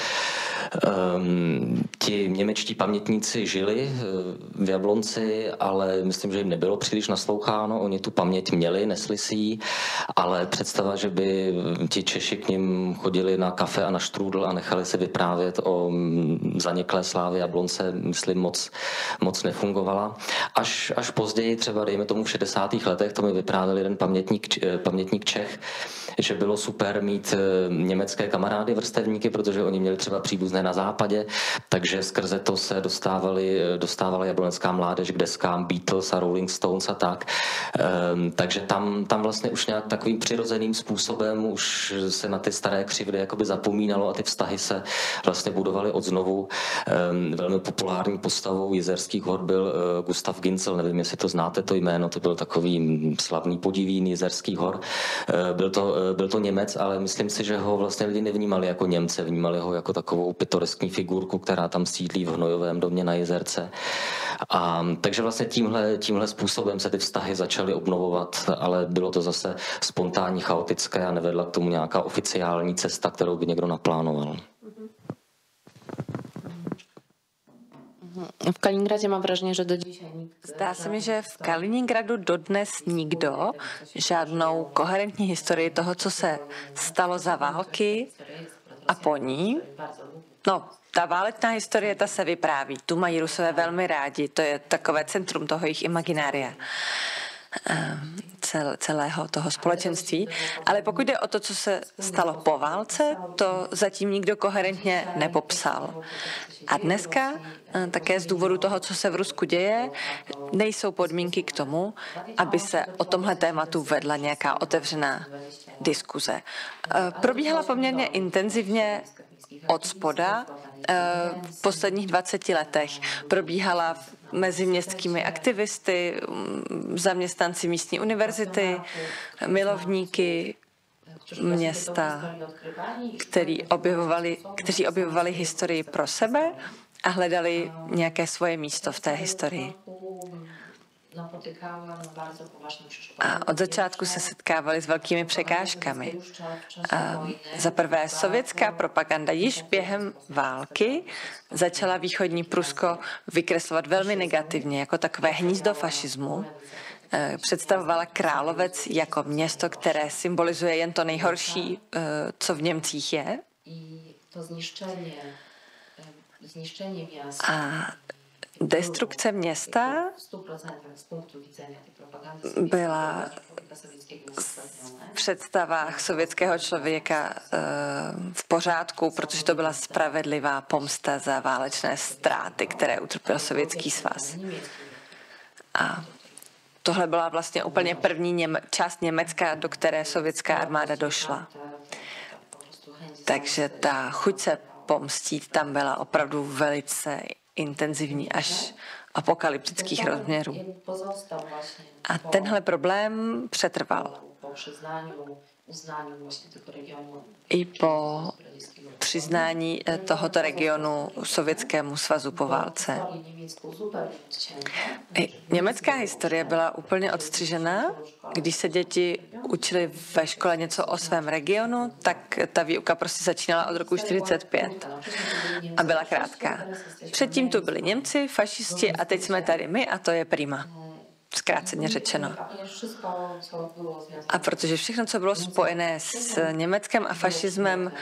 C: Ti němečtí pamětníci žili v Jablonci, ale myslím, že jim nebylo příliš nasloucháno. Oni tu paměť měli, nesli si ji, ale představa, že by ti Češi k nim chodili na kafe a na štrůdl a nechali se vyprávět o zaniklé slávě Jablonce, myslím, moc nefungovala. Až později, třeba dejme tomu v 60. letech, to mi vyprávěl jeden pamětník Čech, že bylo super mít německé kamarády vrstevníky, protože oni měli třeba příbuzné na západě, takže skrze to se dostávala jablonecká mládež k deskám Beatles a Rolling Stones a tak. Takže tam vlastně už nějak takovým přirozeným způsobem už se na ty staré křivdy jakoby zapomínalo a ty vztahy se vlastně budovaly odznovu. Velmi populární postavou Jizerských hor byl Gustav Ginzel, nevím, jestli to znáte to jméno, to byl takový slavný podivín Jizerských hor. Byl to Němec, ale myslím si, že ho vlastně lidi nevnímali jako Němce, vnímali ho jako takovou pitoreskní figurku, která tam sídlí v hnojovém domě na Jizerce. Takže vlastně tímhle způsobem se ty vztahy začaly obnovovat, ale bylo to zase spontánní, chaotické a nevedla k tomu nějaká oficiální cesta, kterou by někdo naplánoval.
D: V Kaliningradě mám vražně, že do dzisiaj
B: Zdá se mi, že v Kaliningradu dodnes nikdo žádnou koherentní historii toho, co se stalo za války a po ní. No, ta válečná historie, ta se vypráví. Tu mají Rusové velmi rádi. To je takové centrum toho jejich imaginária. Celého toho společenství. Ale pokud jde o to, co se stalo po válce, to zatím nikdo koherentně nepopsal. A dneska, také z důvodu toho, co se v Rusku děje, nejsou podmínky k tomu, aby se o tomhle tématu vedla nějaká otevřená diskuze. Probíhala poměrně intenzivně od spoda v posledních 20 letech. Probíhala mezi městskými aktivisty, zaměstnanci místní univerzity, milovníky města, kteří objevovali historii pro sebe a hledali nějaké svoje místo v té historii. A od začátku se setkávali s velkými překážkami. Za prvé, sovětská propaganda již během války začala východní Prusko vykreslovat velmi negativně, jako takové hnízdo fašismu, představovala Královec jako město, které symbolizuje jen to nejhorší, co v Němcích je. A destrukce města byla v představách sovětského člověka v pořádku, protože to byla spravedlivá pomsta za válečné ztráty, které utrpěl Sovětský svaz. A tohle byla vlastně úplně první část Německa, do které sovětská armáda došla. Takže ta chuť se pomstít tam byla opravdu velice intenzivní až apokalyptických rozměrů. A tenhle problém přetrval. I po přiznání tohoto regionu Sovětskému svazu po válce. Německá historie byla úplně odstřižená. Když se děti učili ve škole něco o svém regionu, tak ta výuka prostě začínala od roku 1945 a byla krátká. Předtím tu byli Němci, fašisti a teď jsme tady my a to je prima. Zkráceně řečeno. A protože všechno, co bylo spojené s Německem a fašismem,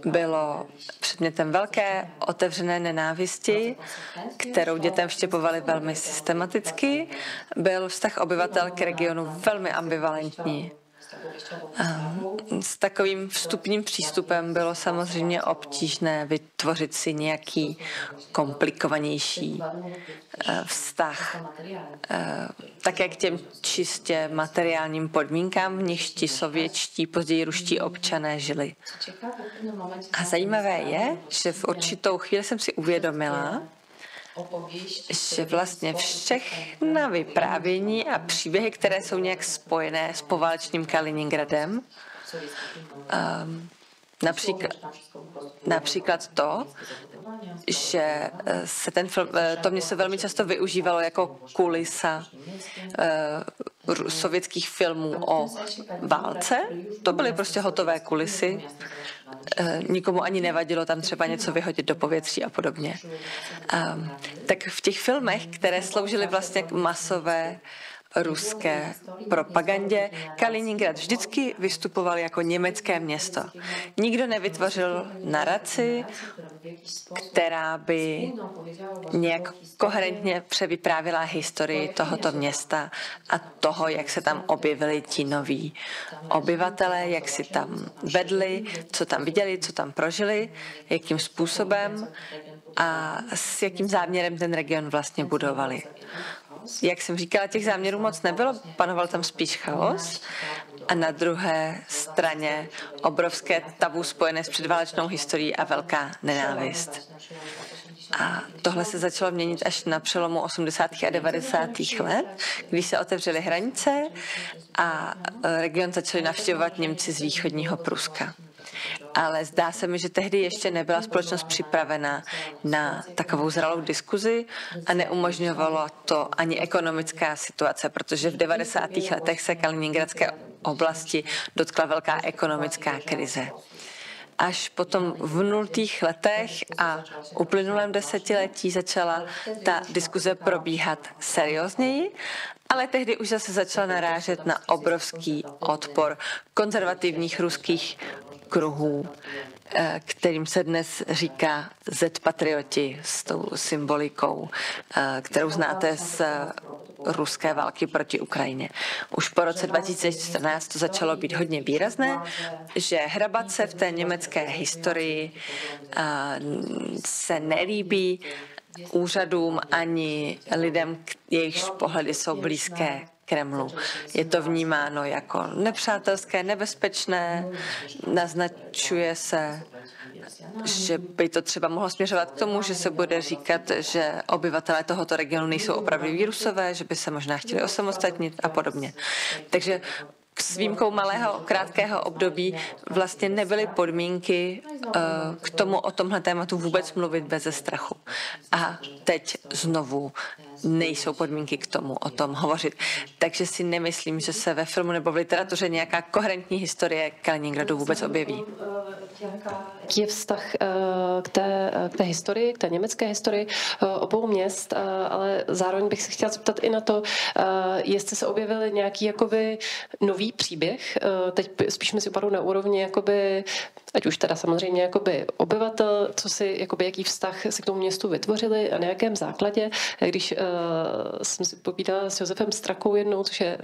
B: bylo předmětem velké otevřené nenávisti, kterou dětem vštěpovali velmi systematicky, byl vztah obyvatel k regionu velmi ambivalentní. S takovým vstupním přístupem bylo samozřejmě obtížné vytvořit si nějaký komplikovanější vztah také k těm čistě materiálním podmínkám, v nichž ti sovětští, později ruští občané žili. A zajímavé je, že v určitou chvíli jsem si uvědomila, že vlastně všechna vyprávění a příběhy, které jsou nějak spojené s poválečným Kaliningradem, například to, že se to město velmi často využívalo jako kulisa sovětských filmů o válce. To byly prostě hotové kulisy. Nikomu ani nevadilo tam třeba něco vyhodit do povětří a podobně. Tak v těch filmech, které sloužily vlastně k masové ruské propagandě, Kaliningrad vždycky vystupoval jako německé město. Nikdo nevytvořil naraci, která by nějak koherentně převyprávěla historii tohoto města a toho, jak se tam objevili ti noví obyvatelé, jak si tam vedli, co tam viděli, co tam prožili, jakým způsobem a s jakým záměrem ten region vlastně budovali. Jak jsem říkala, těch záměrů moc nebylo, panoval tam spíš chaos a na druhé straně obrovské tabu spojené s předválečnou historií a velká nenávist. A tohle se začalo měnit až na přelomu 80. a 90. let, když se otevřely hranice a region začali navštěvovat Němci z východního Pruska. Ale zdá se mi, že tehdy ještě nebyla společnost připravena na takovou zralou diskuzi a neumožňovalo to ani ekonomická situace, protože v 90. letech se Kaliningradské oblasti dotkla velká ekonomická krize. Až potom v 0. letech a uplynulém desetiletí začala ta diskuze probíhat seriózněji, ale tehdy už zase začala narážet na obrovský odpor konzervativních ruských kruhů, kterým se dnes říká Z-patrioti s tou symbolikou, kterou znáte z ruské války proti Ukrajině. Už po roce 2014 to začalo být hodně výrazné, že hrabat se v té německé historii se nelíbí úřadům ani lidem, jejichž pohledy jsou blízké Kremlu. Je to vnímáno jako nepřátelské, nebezpečné, naznačuje se, že by to třeba mohlo směřovat k tomu, že se bude říkat, že obyvatelé tohoto regionu nejsou opravdu Rusové, že by se možná chtěli osamostatnit a podobně. Takže s výjimkou malého, krátkého období vlastně nebyly podmínky k tomu o tomhle tématu vůbec mluvit beze strachu. A teď znovu nejsou podmínky k tomu o tom hovořit. Takže si nemyslím, že se ve filmu nebo v literatuře nějaká koherentní historie Kaliningradu vůbec objeví.
A: Jaký je vztah k té historii, k té německé historii obou měst, ale zároveň bych se chtěla zeptat i na to, jestli se objevil nějaký jakoby nový příběh, teď spíš mi si upadou na úrovni jakoby, ať už teda samozřejmě jakoby obyvatel, co si, jakoby, jaký vztah si k tomu městu vytvořili a na jakém základě. Když jsem si povídala s Josefem Strakou jednou, což je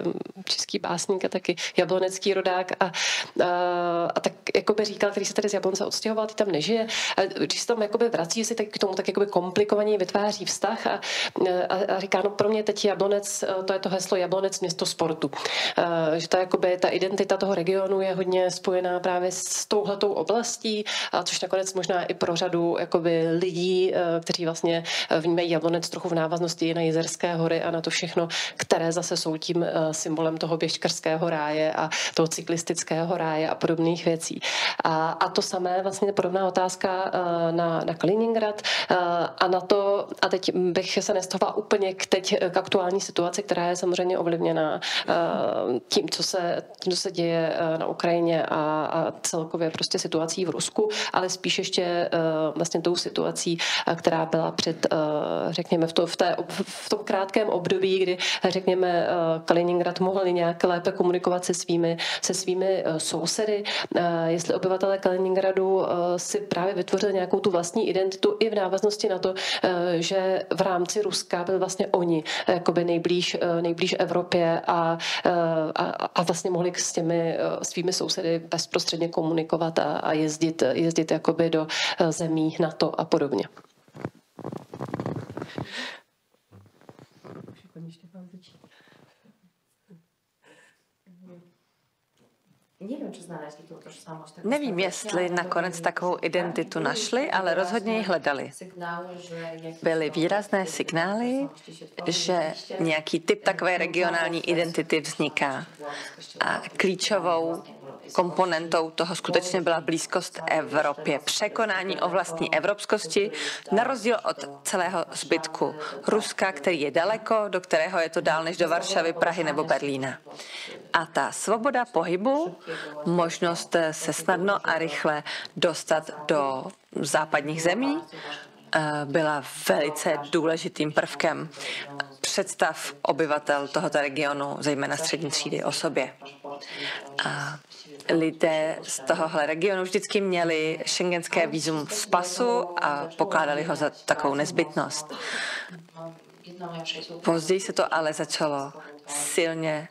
A: český básník a taky jablonecký rodák a tak jakoby říkal, který se tady z Jablonce odstěhoval, ty tam nežije. A když se tam jakoby vrací, si tak k tomu tak jakoby komplikovaně vytváří vztah a říká, no pro mě teď Jablonec, to je to heslo Jablonec město sportu. Že ta, jakoby, ta identita toho regionu je hodně spojená právě s touhletou oblastí, a což nakonec možná i pro řadu jakoby, lidí, kteří vlastně vnímají Jablonec trochu v návaznosti na Jizerské hory a na to všechno, které zase jsou tím symbolem toho běžkařského ráje a toho cyklistického ráje a podobných věcí. A to samé vlastně podobná otázka na Kaliningrad a na to, a teď bych se nestahovala úplně k aktuální situaci, která je samozřejmě ovlivněna tím, co se děje na Ukrajině a celkově prostě situací v Rusku, ale spíš ještě vlastně tou situací, která byla před, řekněme, v tom krátkém období, kdy, řekněme, Kaliningrad mohl nějak lépe komunikovat se svými sousedy. Jestli obyvatelé Kaliningradu si právě vytvořili nějakou tu vlastní identitu i v návaznosti na to, že v rámci Ruska byli vlastně oni jakoby nejblíž Evropě a vlastně mohli s těmi svými sousedy bezprostředně komunikovat a jezdit jakoby do zemí NATO a podobně.
B: Nevím, jestli nakonec takovou identitu našli, ale rozhodně ji hledali. Byly výrazné signály, že nějaký typ takové regionální identity vzniká. A klíčovou komponentou toho skutečně byla blízkost Evropě, překonání o vlastní evropskosti, na rozdíl od celého zbytku Ruska, který je daleko, do kterého je to dál než do Varšavy, Prahy nebo Berlína. A ta svoboda pohybu, možnost se snadno a rychle dostat do západních zemí, byla velice důležitým prvkem představ obyvatel tohoto regionu, zejména střední třídy, o sobě. A lidé z tohohle regionu vždycky měli schengenské vízum z pasu a pokládali ho za takovou nezbytnost. Později se to ale začalo silně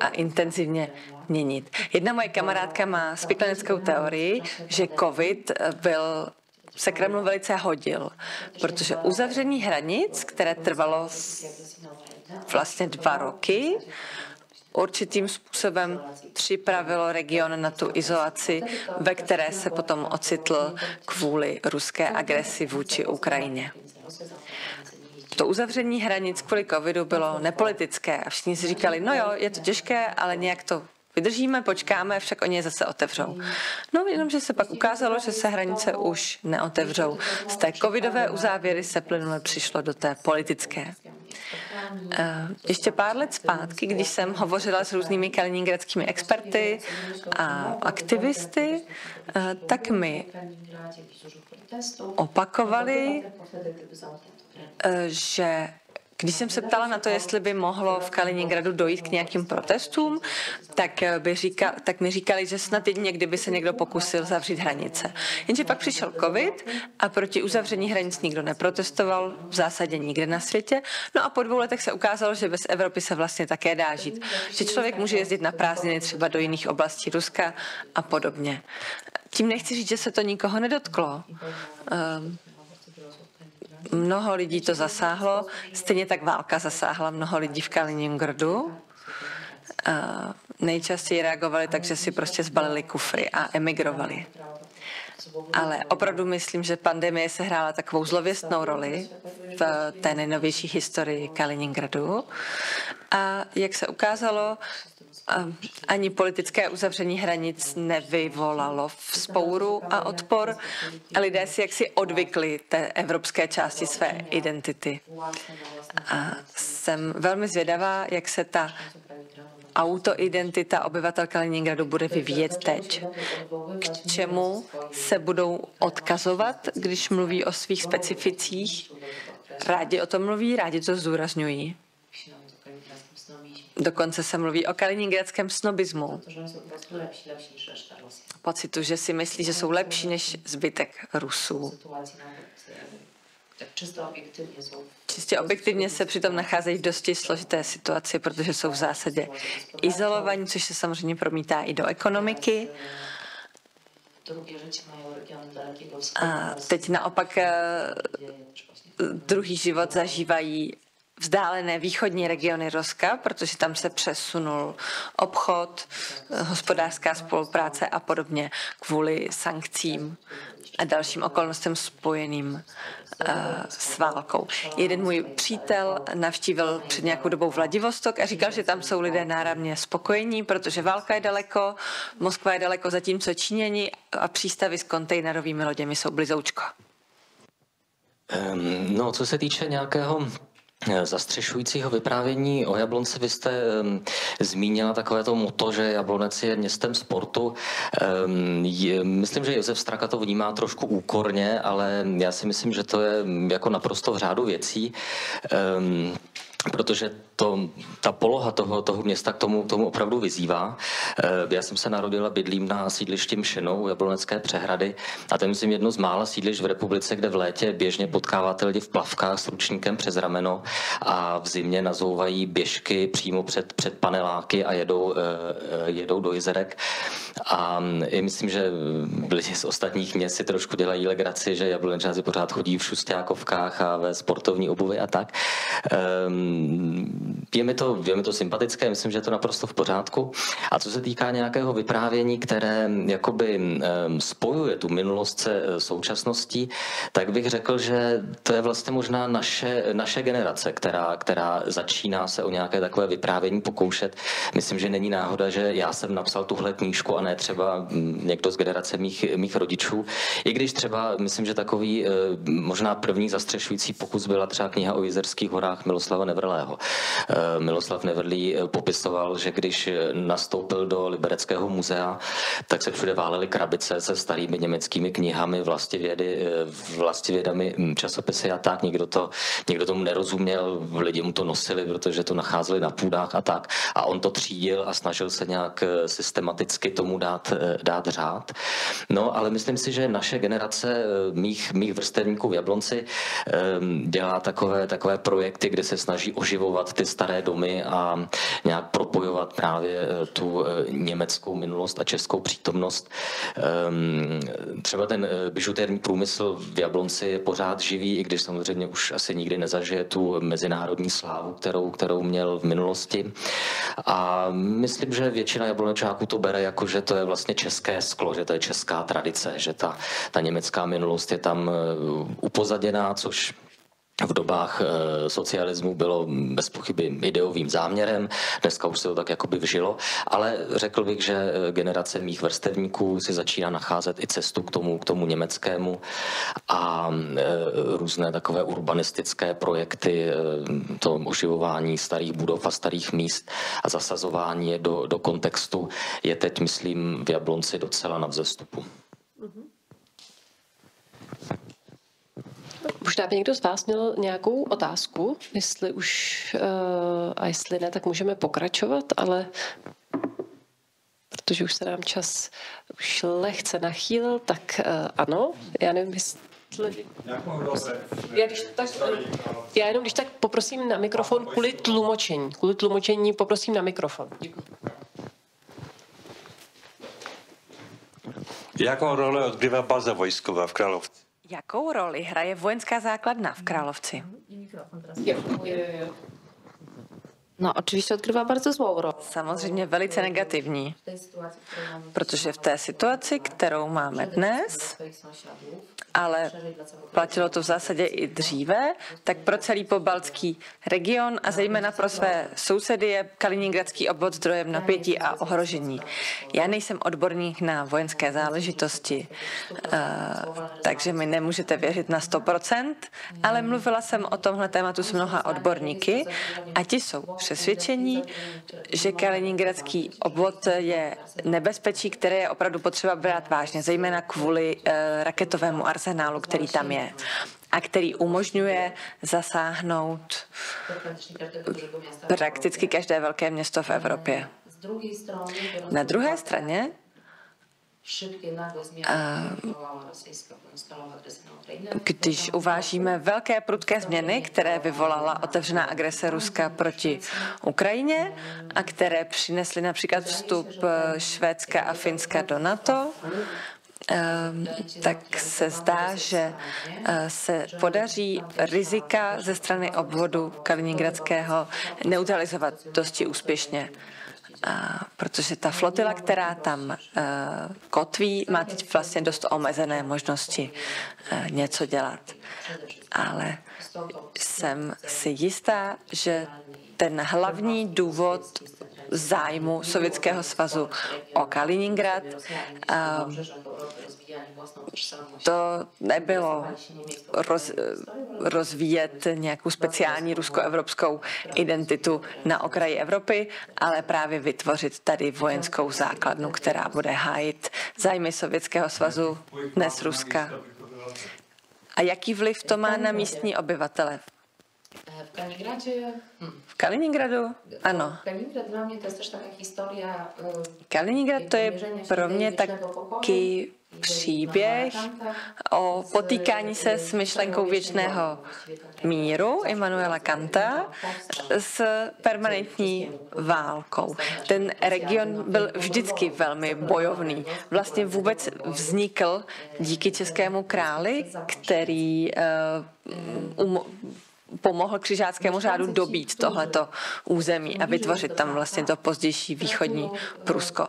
B: a intenzivně měnit. Jedna moje kamarádka má spikleneckou teorii, že COVID se Kremlu velice hodil, protože uzavření hranic, které trvalo vlastně 2 roky, určitým způsobem připravilo region na tu izolaci, ve které se potom ocitl kvůli ruské agresi vůči Ukrajině. To uzavření hranic kvůli covidu bylo nepolitické a všichni si říkali, no jo, je to těžké, ale nějak to vydržíme, počkáme, však oni je zase otevřou. No, jenomže se pak ukázalo, že se hranice už neotevřou. Z té covidové uzávěry se plynule přišlo do té politické. Ještě pár let zpátky, když jsem hovořila s různými kaliningradskými experty a aktivisty, tak mi opakovali, že když jsem se ptala na to, jestli by mohlo v Kaliningradu dojít k nějakým protestům, tak mi říkali, že snad jedině kdyby se někdo pokusil zavřít hranice. Jenže pak přišel covid a proti uzavření hranic nikdo neprotestoval, v zásadě nikde na světě. No a po 2 letech se ukázalo, že bez Evropy se vlastně také dá žít. Že člověk může jezdit na prázdniny třeba do jiných oblastí Ruska a podobně. Tím nechci říct, že se to nikoho nedotklo. Mnoho lidí to zasáhlo, stejně tak válka zasáhla mnoho lidí v Kaliningradu. Nejčastěji reagovali tak, že si prostě zbalili kufry a emigrovali. Ale opravdu myslím, že pandemie sehrála takovou zlověstnou roli v té nejnovější historii Kaliningradu. A jak se ukázalo, Ani politické uzavření hranic nevyvolalo vzpouru a odpor. A lidé si jaksi odvykli té evropské části své identity. A jsem velmi zvědavá, jak se ta autoidentita obyvatel Kaliningradu bude vyvíjet teď. K čemu se budou odkazovat, když mluví o svých specificích? Rádi o tom mluví, rádi to zdůrazňují. Dokonce se mluví o kaliningradském snobismu. Pocitu, že si myslí, že jsou lepší než zbytek Rusů. Čistě objektivně se přitom nacházejí v dosti složité situaci, protože jsou v zásadě izolovaní, což se samozřejmě promítá i do ekonomiky. A teď naopak druhý život zažívají vzdálené východní regiony Ruska, protože tam se přesunul obchod, hospodářská spolupráce a podobně kvůli sankcím a dalším okolnostem spojeným s válkou. Jeden můj přítel navštívil před nějakou dobou Vladivostok a říkal, že tam jsou lidé náramně spokojení, protože válka je daleko, Moskva je daleko, zatímco Číňani a přístavy s kontejnerovými loděmi jsou blizoučko.
C: No, co se týče nějakého zastřešujícího vyprávění o Jablonci, vy jste zmínila takové to motto, že Jablonec je městem sportu. Myslím, že Josef Straka to vnímá trošku úkorně, ale já si myslím, že to je jako naprosto v řádu věcí. Protože ta poloha toho města k tomu opravdu vyzývá. Já jsem se narodil a bydlím na sídlišti Mšenou u Jablonecké přehrady a to je, myslím, jedno z mála sídlišť v republice, kde v létě běžně potkáváte lidi v plavkách s ručníkem přes rameno a v zimě nazouvají běžky přímo před paneláky a jedou do jezerek. A myslím, že lidi z ostatních měst si trošku dělají legraci, že Jablonečáci pořád chodí v šustákovkách a ve sportovní obuvi a tak. Je mi to sympatické, myslím, že je to naprosto v pořádku. A co se týká nějakého vyprávění, které jakoby spojuje tu minulost se současností, tak bych řekl, že to je vlastně možná naše generace, která začíná se o nějaké takové vyprávění pokoušet. Myslím, že není náhoda, že já jsem napsal tuhle knížku a ne třeba někdo z generace mých rodičů. I když třeba, myslím, že takový možná první zastřešující pokus byla třeba kniha o Jizerských horách Miloslava Nevrlého. Miloslav Nevrlý popisoval, že když nastoupil do Libereckého muzea, tak se všude válely krabice se starými německými knihami, vlastivědami, časopisy a tak. Někdo tomu nerozuměl, lidi mu to nosili, protože to nacházeli na půdách a tak. A on to třídil a snažil se nějak systematicky tomu dát řád. No, ale myslím si, že naše generace mých vrstevníků v Jablonci dělá takové projekty, kde se snaží oživovat ty staré domy a nějak propojovat právě tu německou minulost a českou přítomnost. Třeba ten bižutérní průmysl v Jablonci je pořád živý, i když samozřejmě už asi nikdy nezažije tu mezinárodní slávu, kterou měl v minulosti. A myslím, že většina Jablonečáků to bere jako, že to je vlastně české sklo, že to je česká tradice, že ta německá minulost je tam upozaděná, což v dobách socialismu bylo bez pochyby ideovým záměrem, dneska už se to tak jakoby vžilo, ale řekl bych, že generace mých vrstevníků si začíná nacházet i cestu k tomu německému a různé takové urbanistické projekty, to oživování starých budov a starých míst a zasazování je do kontextu je teď, myslím, v Jablonci docela na vzestupu.
A: Možná by někdo z vás měl nějakou otázku, jestli už a jestli ne, tak můžeme pokračovat, ale protože už se nám čas už lehce nachýlil, tak ano, já nevím, jestli... Já jenom když tak poprosím na mikrofon kvůli tlumočení. Kvůli tlumočení poprosím na mikrofon. Děkuji.
E: Jakou roli odgrývá baza vojsková v Královci?
B: Jakou roli hraje vojenská základna v Královci?
D: No, oczywiście odgrywa bardzo złą rolę.
B: Samozřejmě velice negativní, protože v té situaci, kterou máme dnes, ale platilo to v zásadě i dříve, tak pro celý pobaltský region a zejména pro své sousedy je Kaliningradský obvod zdrojem napětí a ohrožení. Já nejsem odborník na vojenské záležitosti, takže mi nemůžete věřit na 100%, ale mluvila jsem o tomhle tématu s mnoha odborníky a ti jsou přesvědčení, že Kaliningradský obvod je nebezpečí, které je opravdu potřeba brát vážně, zejména kvůli raketovému arzenálu, který tam je a který umožňuje zasáhnout prakticky každé velké město v Evropě. Na druhé straně když uvážíme velké prudké změny, které vyvolala otevřená agrese Ruska proti Ukrajině a které přinesly například vstup Švédska a Finska do NATO, tak se zdá, že se podaří rizika ze strany obvodu Kaliningradského neutralizovat dosti úspěšně. Protože ta flotila, která tam kotví, má teď vlastně dost omezené možnosti něco dělat. Ale jsem si jistá, že ten hlavní důvod zájmu Sovětského svazu o Kaliningrad to nebylo rozvíjet nějakou speciální rusko-evropskou identitu na okraji Evropy, ale právě vytvořit tady vojenskou základnu, která bude hájit zájmy Sovětského svazu, dnes Ruska. A jaký vliv to má na místní obyvatele? V Kaliningradu? Ano. Kaliningrad to je pro mě taky příběh o potýkání se s myšlenkou věčného míru Immanuela Kanta s permanentní válkou. Ten region byl vždycky velmi bojovný. Vlastně vůbec vznikl díky českému králi, který pomohl křižáckému řádu dobít tohleto území a vytvořit tam vlastně to pozdější východní Prusko.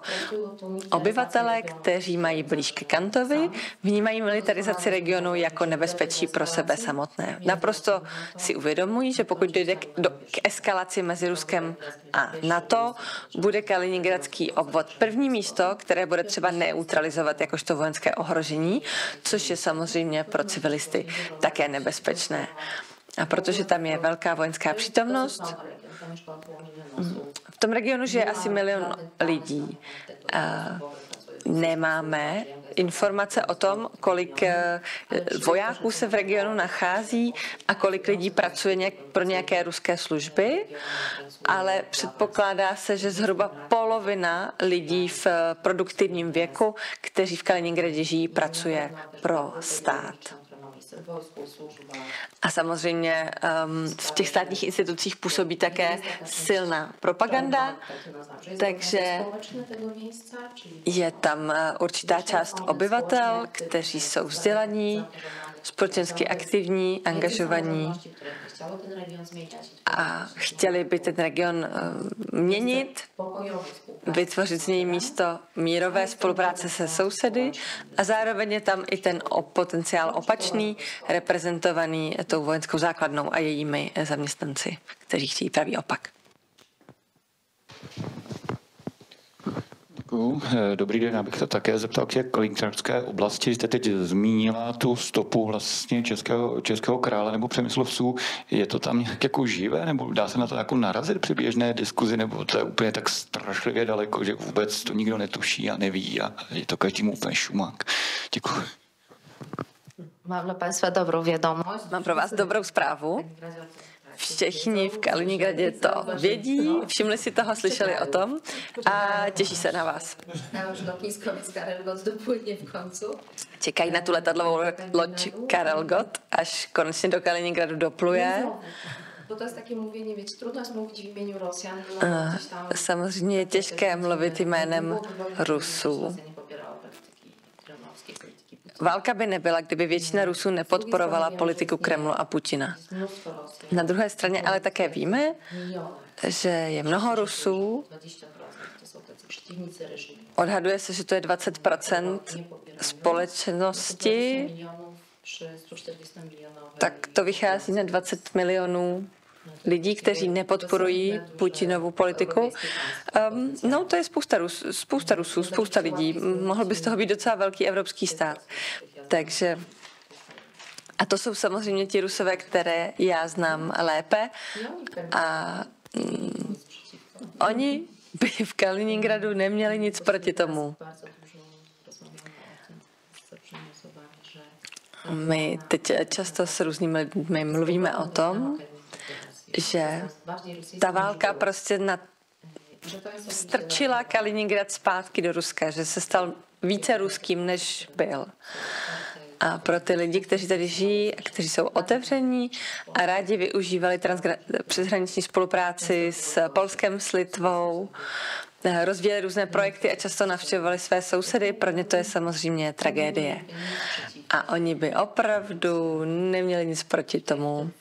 B: Obyvatelé, kteří mají blíž ke Kantovi, vnímají militarizaci regionu jako nebezpečí pro sebe samotné. Naprosto si uvědomují, že pokud dojde k eskalaci mezi Ruskem a NATO, bude Kaliningradský obvod první místo, které bude třeba neutralizovat jakožto vojenské ohrožení, což je samozřejmě pro civilisty také nebezpečné. A protože tam je velká vojenská přítomnost, v tom regionu žije asi 1 milion lidí. Nemáme informace o tom, kolik vojáků se v regionu nachází a kolik lidí pracuje pro nějaké ruské služby, ale předpokládá se, že zhruba polovina lidí v produktivním věku, kteří v Kaliningradě žijí, pracuje pro stát. A samozřejmě v těch státních institucích působí také silná propaganda, takže je tam určitá část obyvatel, kteří jsou vzdělaní, společensky aktivní, angažovaní a chtěli by ten region měnit, vytvořit z něj místo mírové spolupráce se sousedy a zároveň je tam i ten potenciál opačný, reprezentovaný tou vojenskou základnou a jejími zaměstnanci, kteří chtějí pravý opak.
F: Dobrý den, já bych se také zeptal k té kaliningradské oblasti. Jste teď zmínila tu stopu vlastně českého krále nebo přemyslovců. Je to tam nějak jako živé, nebo dá se na to jako narazit při běžné diskuzi, nebo to je úplně tak strašlivě daleko, že vůbec to nikdo netuší a neví a je to každému úplně šumák. Děkuji.
D: Mám dla Państwa dobrou vědomost.
B: Mám pro vás dobrou zprávu. Všichni v Kaliningradě to vědí, všimli si toho, slyšeli o tom a těší se na vás. Čekají na tu letadlovou loď Karel Gott, až konečně do Kaliningradu dopluje. Samozřejmě je těžké mluvit jménem Rusů. Válka by nebyla, kdyby většina Rusů nepodporovala politiku Kremlu a Putina. Na druhé straně ale také víme, že je mnoho Rusů, odhaduje se, že to je 20% společnosti, tak to vychází na 20 milionů lidí, kteří nepodporují Putinovu politiku. No, to je spousta Rusů, spousta lidí. Mohl by z toho být docela velký evropský stát. Takže a to jsou samozřejmě ti Rusové, které já znám lépe. A oni by v Kaliningradu neměli nic proti tomu. My teď často s různými lidmi mluvíme o tom, že ta válka prostě strčila Kaliningrad zpátky do Ruska, že se stal více ruským, než byl. A pro ty lidi, kteří tady žijí a kteří jsou otevření a rádi využívali přeshraniční spolupráci s Polskem, s Litvou, rozvíjeli různé projekty a často navštěvovali své sousedy, pro ně to je samozřejmě tragédie. A oni by opravdu neměli nic proti tomu,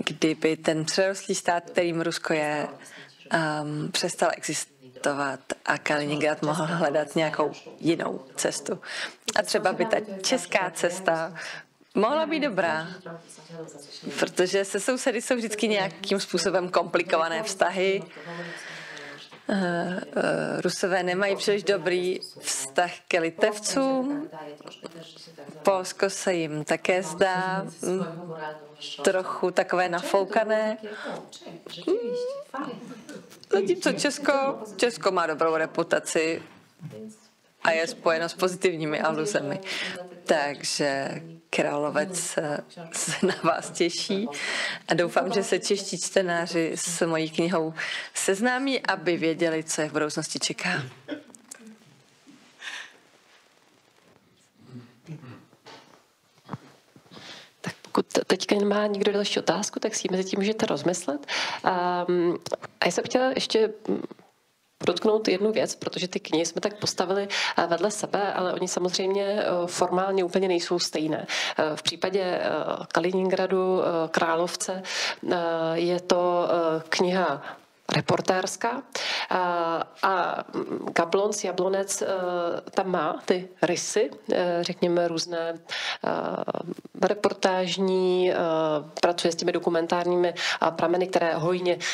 B: kdyby ten přerostlý stát, kterým Rusko je, přestal existovat a Kaliningrad mohl hledat nějakou jinou cestu. A třeba by ta česká cesta mohla být dobrá, protože se sousedy jsou vždycky nějakým způsobem komplikované vztahy. Rusové nemají příliš dobrý vztah ke Litevcům. Polsko se jim také zdá trochu takové nafoukané. Zatímco Česko má dobrou reputaci a je spojeno s pozitivními aluzemi. Takže Královec se na vás těší a doufám, že se čeští čtenáři s mojí knihou seznámí, aby věděli, co je v budoucnosti čeká.
A: Tak pokud teďka nemá nikdo další otázku, tak si ji mezi tím můžete rozmyslet. A já jsem chtěla ještě podotknout jednu věc, protože ty knihy jsme tak postavili vedle sebe, ale oni samozřejmě formálně úplně nejsou stejné. V případě Kaliningradu, Královce, je to kniha reportérská a Jablonec tam má ty rysy, řekněme různé reportážní, pracuje s těmi dokumentárními prameny, které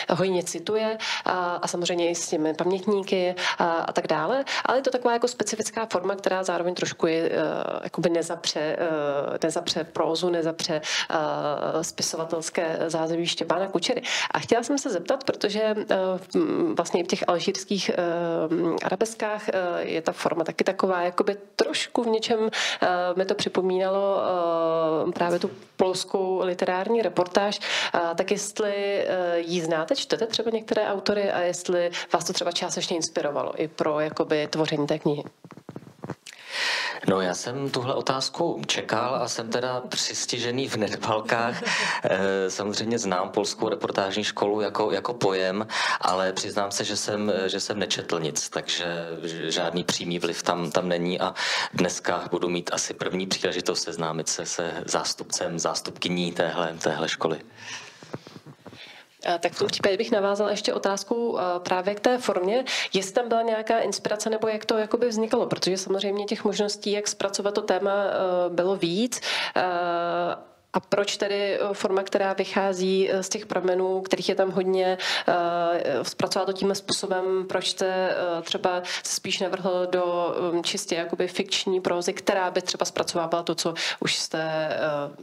A: hojně cituje a samozřejmě i s těmi pamětníky a tak dále, ale je to taková jako specifická forma, která zároveň trošku je, jakoby nezapře prózu, nezapře spisovatelské zázemí Štěpána Kučery. A chtěla jsem se zeptat, protože vlastně i v těch alžírských arabeskách je ta forma taky taková, jakoby trošku v něčem mi to připomínalo právě tu polskou literární reportáž, tak jestli jí znáte, čtete třeba některé autory a jestli vás to třeba částečně inspirovalo i pro jakoby tvoření té knihy.
C: No, já jsem tuhle otázku čekal a jsem teda přistižený v nedbalkách. Samozřejmě znám polskou reportážní školu jako pojem, ale přiznám se, že jsem nečetl nic, takže žádný přímý vliv tam není a dneska budu mít asi první příležitost seznámit se zástupkyní téhle školy.
A: Tak v tom případě bych navázala ještě otázku právě k té formě, jestli tam byla nějaká inspirace nebo jak to jakoby vznikalo, protože samozřejmě těch možností, jak zpracovat to téma, bylo víc. A proč tedy forma, která vychází z těch pramenů, kterých je tam hodně, zpracovat to tím způsobem, proč jste třeba spíš navrhl do čistě jakoby fikční prózy, která by třeba zpracovávala to, co už jste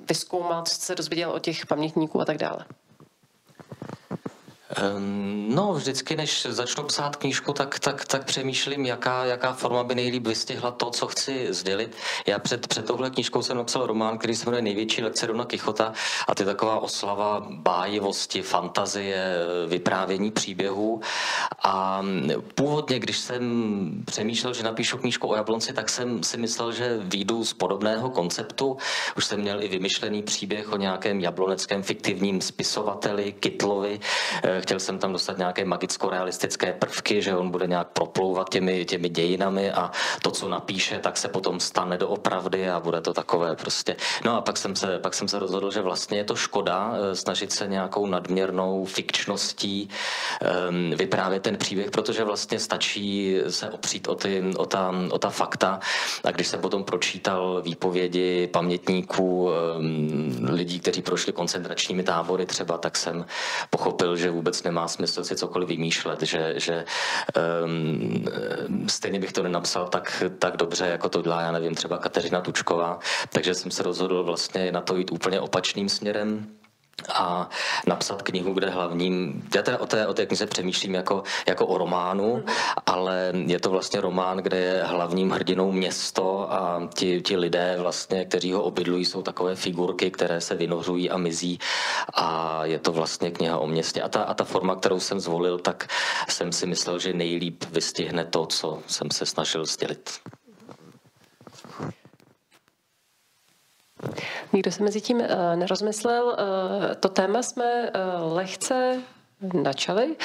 A: vyzkoumal, co jste se dozvěděl o těch pamětníků a tak dále?
C: No, vždycky, než začnu psát knížku, tak přemýšlím, jaká forma by nejlíp vystihla to, co chci sdělit. Já před touhle knížkou jsem napsal román, který se jmenuje Největší lekce Dona Kichota a to je taková oslava bájivosti, fantazie, vyprávění příběhů. A původně, když jsem přemýšlel, že napíšu knížku o Jablonci, tak jsem si myslel, že vyjdu z podobného konceptu. Už jsem měl i vymyšlený příběh o nějakém jabloneckém fiktivním spisovateli, Kytlovi. chtěl jsem tam dostat nějaké magicko-realistické prvky, že on bude nějak proplouvat těmi dějinami a to, co napíše, tak se potom stane doopravdy a bude to takové prostě. No a pak jsem se rozhodl, že vlastně je to škoda snažit se nějakou nadměrnou fikčností vyprávět ten příběh, protože vlastně stačí se opřít o ta fakta, a když jsem potom pročítal výpovědi pamětníků, lidí, kteří prošli koncentračními tábory třeba, tak jsem pochopil, že vůbec nemá smysl si cokoliv vymýšlet, že stejně bych to nenapsal tak dobře, jako to dělá, já nevím, třeba Kateřina Tučková, takže jsem se rozhodl vlastně na to jít úplně opačným směrem a napsat knihu, kde hlavním, já teda o té knize přemýšlím jako o románu, ale je to vlastně román, kde je hlavním hrdinou město a ti lidé vlastně, kteří ho obydlují, jsou takové figurky, které se vynořují a mizí a je to vlastně kniha o městě. A ta forma, kterou jsem zvolil, tak jsem si myslel, že nejlíp vystihne to, co jsem se snažil sdělit.
A: Nikdo se mezi tím nerozmyslel. To téma jsme lehce načali,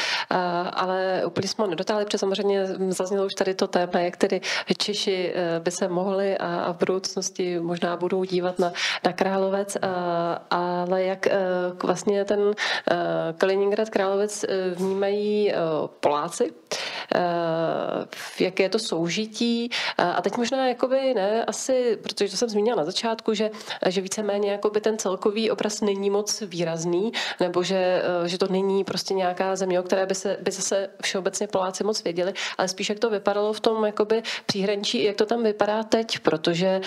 A: ale úplně jsme ho nedotáhli, protože samozřejmě zaznělo už tady to téma, jak tedy Češi by se mohli a v budoucnosti možná budou dívat na Královec, ale jak vlastně ten Kaliningrad, Královec vnímají Poláci, jaké je to soužití. A teď možná jakoby ne, asi, protože to jsem zmínila na začátku, že víceméně jakoby ten celkový obraz není moc výrazný, nebo že to není prostě nějaká země, o které by zase všeobecně Poláci moc věděli, ale spíš jak to vypadalo v tom jakoby příhraničí, jak to tam vypadá teď, protože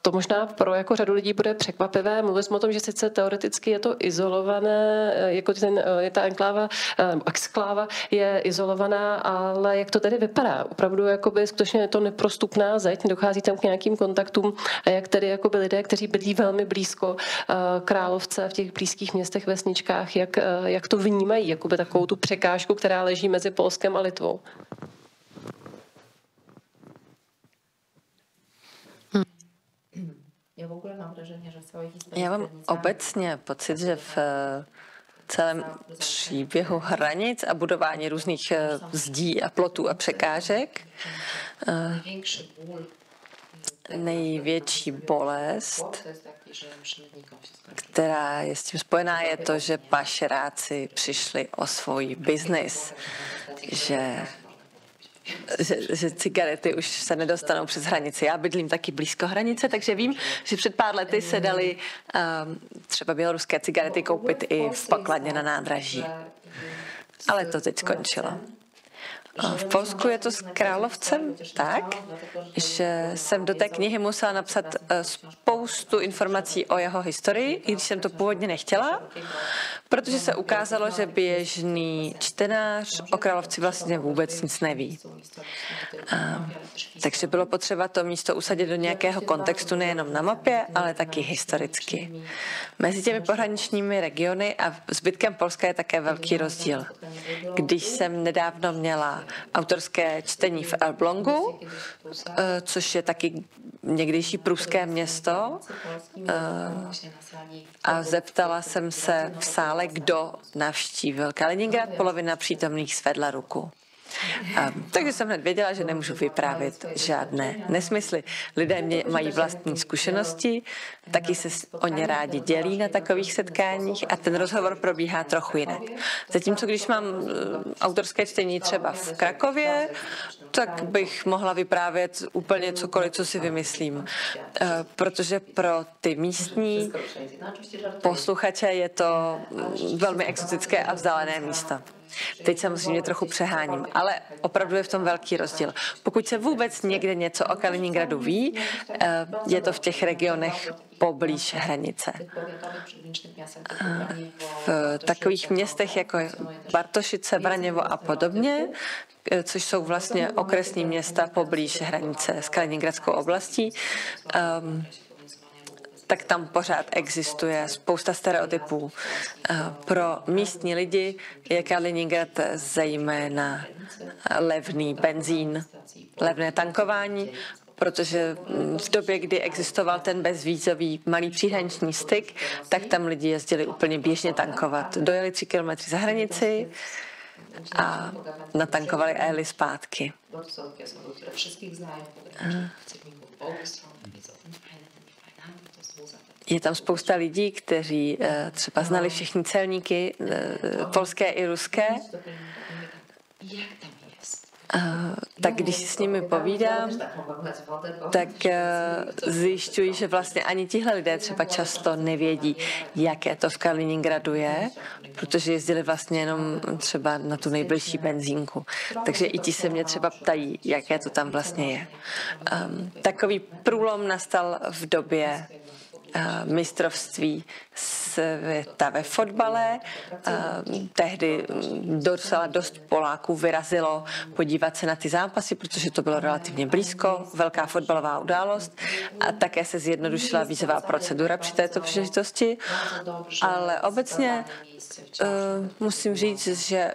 A: to možná pro jako řadu lidí bude překvapivé. Mluvili jsme o tom, že sice teoreticky je to izolované, jako je ta enkláva, exkláva je izolovaná, ale jak to tedy vypadá? Opravdu jakoby skutečně je to neprostupná zeď, dochází tam k nějakým kontaktům a jak tedy jakoby lidé, kteří bydlí velmi blízko Královce v těch blízkých městech, vesničkách, jak to vnímají, jakoby takovou tu překážku, která leží mezi Polskem a Litvou.
B: Já mám obecně pocit, že v celém příběhu hranic a budování různých zdí a plotů a překážek největší bolest, která je s tím spojená, je to, že pašeráci přišli o svůj biznis, že cigarety už se nedostanou přes hranici. Já bydlím taky blízko hranice, takže vím, že před pár lety se dali třeba běloruské cigarety koupit i v pokladně na nádraží. Ale to teď skončilo. V Polsku je to s Královcem tak, že jsem do té knihy musela napsat spoustu informací o jeho historii, i když jsem to původně nechtěla, protože se ukázalo, že běžný čtenář o Královci vlastně vůbec nic neví. Takže bylo potřeba to místo usadit do nějakého kontextu nejenom na mapě, ale taky historicky. Mezi těmi pohraničními regiony a zbytkem Polska je také velký rozdíl. Když jsem nedávno měla autorské čtení v Elblągu, což je taky někdejší pruské město, a zeptala jsem se v sále, kdo navštívil Kaliningrad, polovina přítomných zvedla ruku. Takže jsem hned věděla, že nemůžu vyprávět žádné nesmysly. Lidé mají vlastní zkušenosti, taky se o ně rádi dělí na takových setkáních a ten rozhovor probíhá trochu jinak. Zatímco když mám autorské čtení třeba v Krakově, tak bych mohla vyprávět úplně cokoliv, co si vymyslím. Protože pro ty místní posluchače je to velmi exotické a vzdálené místo. Teď samozřejmě trochu přeháním, ale opravdu je v tom velký rozdíl. Pokud se vůbec někde něco o Kaliningradu ví, je to v těch regionech poblíž hranice. V takových městech jako Bartošice, Braněvo a podobně, což jsou vlastně okresní města poblíž hranice s Kaliningradskou oblastí, tak tam pořád existuje spousta stereotypů. Pro místní lidi je Kaliningrad zejména levný benzín, levné tankování. protože v době, kdy existoval ten bezvízový malý příhraniční styk, tak tam lidi jezdili úplně běžně tankovat. Dojeli 3 kilometry za hranici a natankovali a jeli zpátky. Je tam spousta lidí, kteří třeba znali všechny celníky, polské i ruské. Tak když si s nimi povídám, tak zjišťuji, že vlastně ani tihle lidé třeba často nevědí, jaké to v Kaliningradu je, protože jezdili vlastně jenom třeba na tu nejbližší benzínku. Takže i ti se mě třeba ptají, jaké to tam vlastně je. Takový průlom nastal v době mistrovství světa ve fotbale. Tehdy docela dost Poláků vyrazilo podívat se na ty zápasy, protože to bylo relativně blízko, velká fotbalová událost a také se zjednodušila vízová procedura při této příležitosti, ale obecně musím říct, že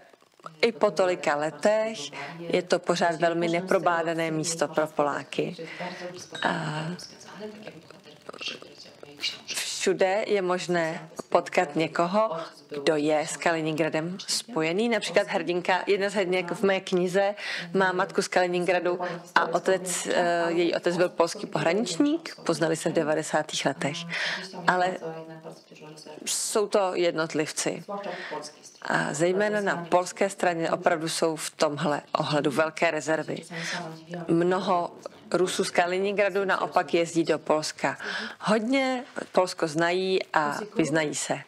B: i po tolika letech je to pořád velmi neprobádané místo pro Poláky. Všude je možné potkat někoho, kdo je s Kaliningradem spojený. Například jedna z hrdinek v mé knize má matku z Kaliningradu a její otec byl polský pohraničník, poznali se v 90. letech. Ale jsou to jednotlivci. A zejména na polské straně opravdu jsou v tomhle ohledu velké rezervy. Mnoho Rusů z Kaliningradu naopak jezdí do Polska. Hodně Polsko znají a vyznají se.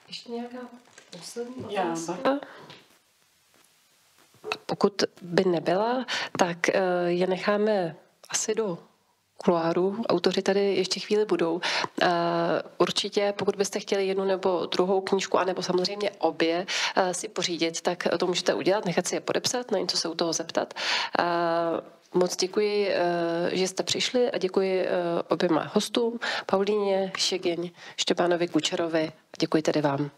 A: Pokud by nebyla, tak je necháme asi do kuloáru. Autoři tady ještě chvíli budou. Určitě, pokud byste chtěli jednu nebo druhou knížku, anebo samozřejmě obě si pořídit, tak to můžete udělat, nechat si je podepsat, na něco se u toho zeptat. Moc děkuji, že jste přišli a děkuji oběma hostům, Paulíně Šegiň, Štěpánovi Kučerovi. Děkuji tedy vám.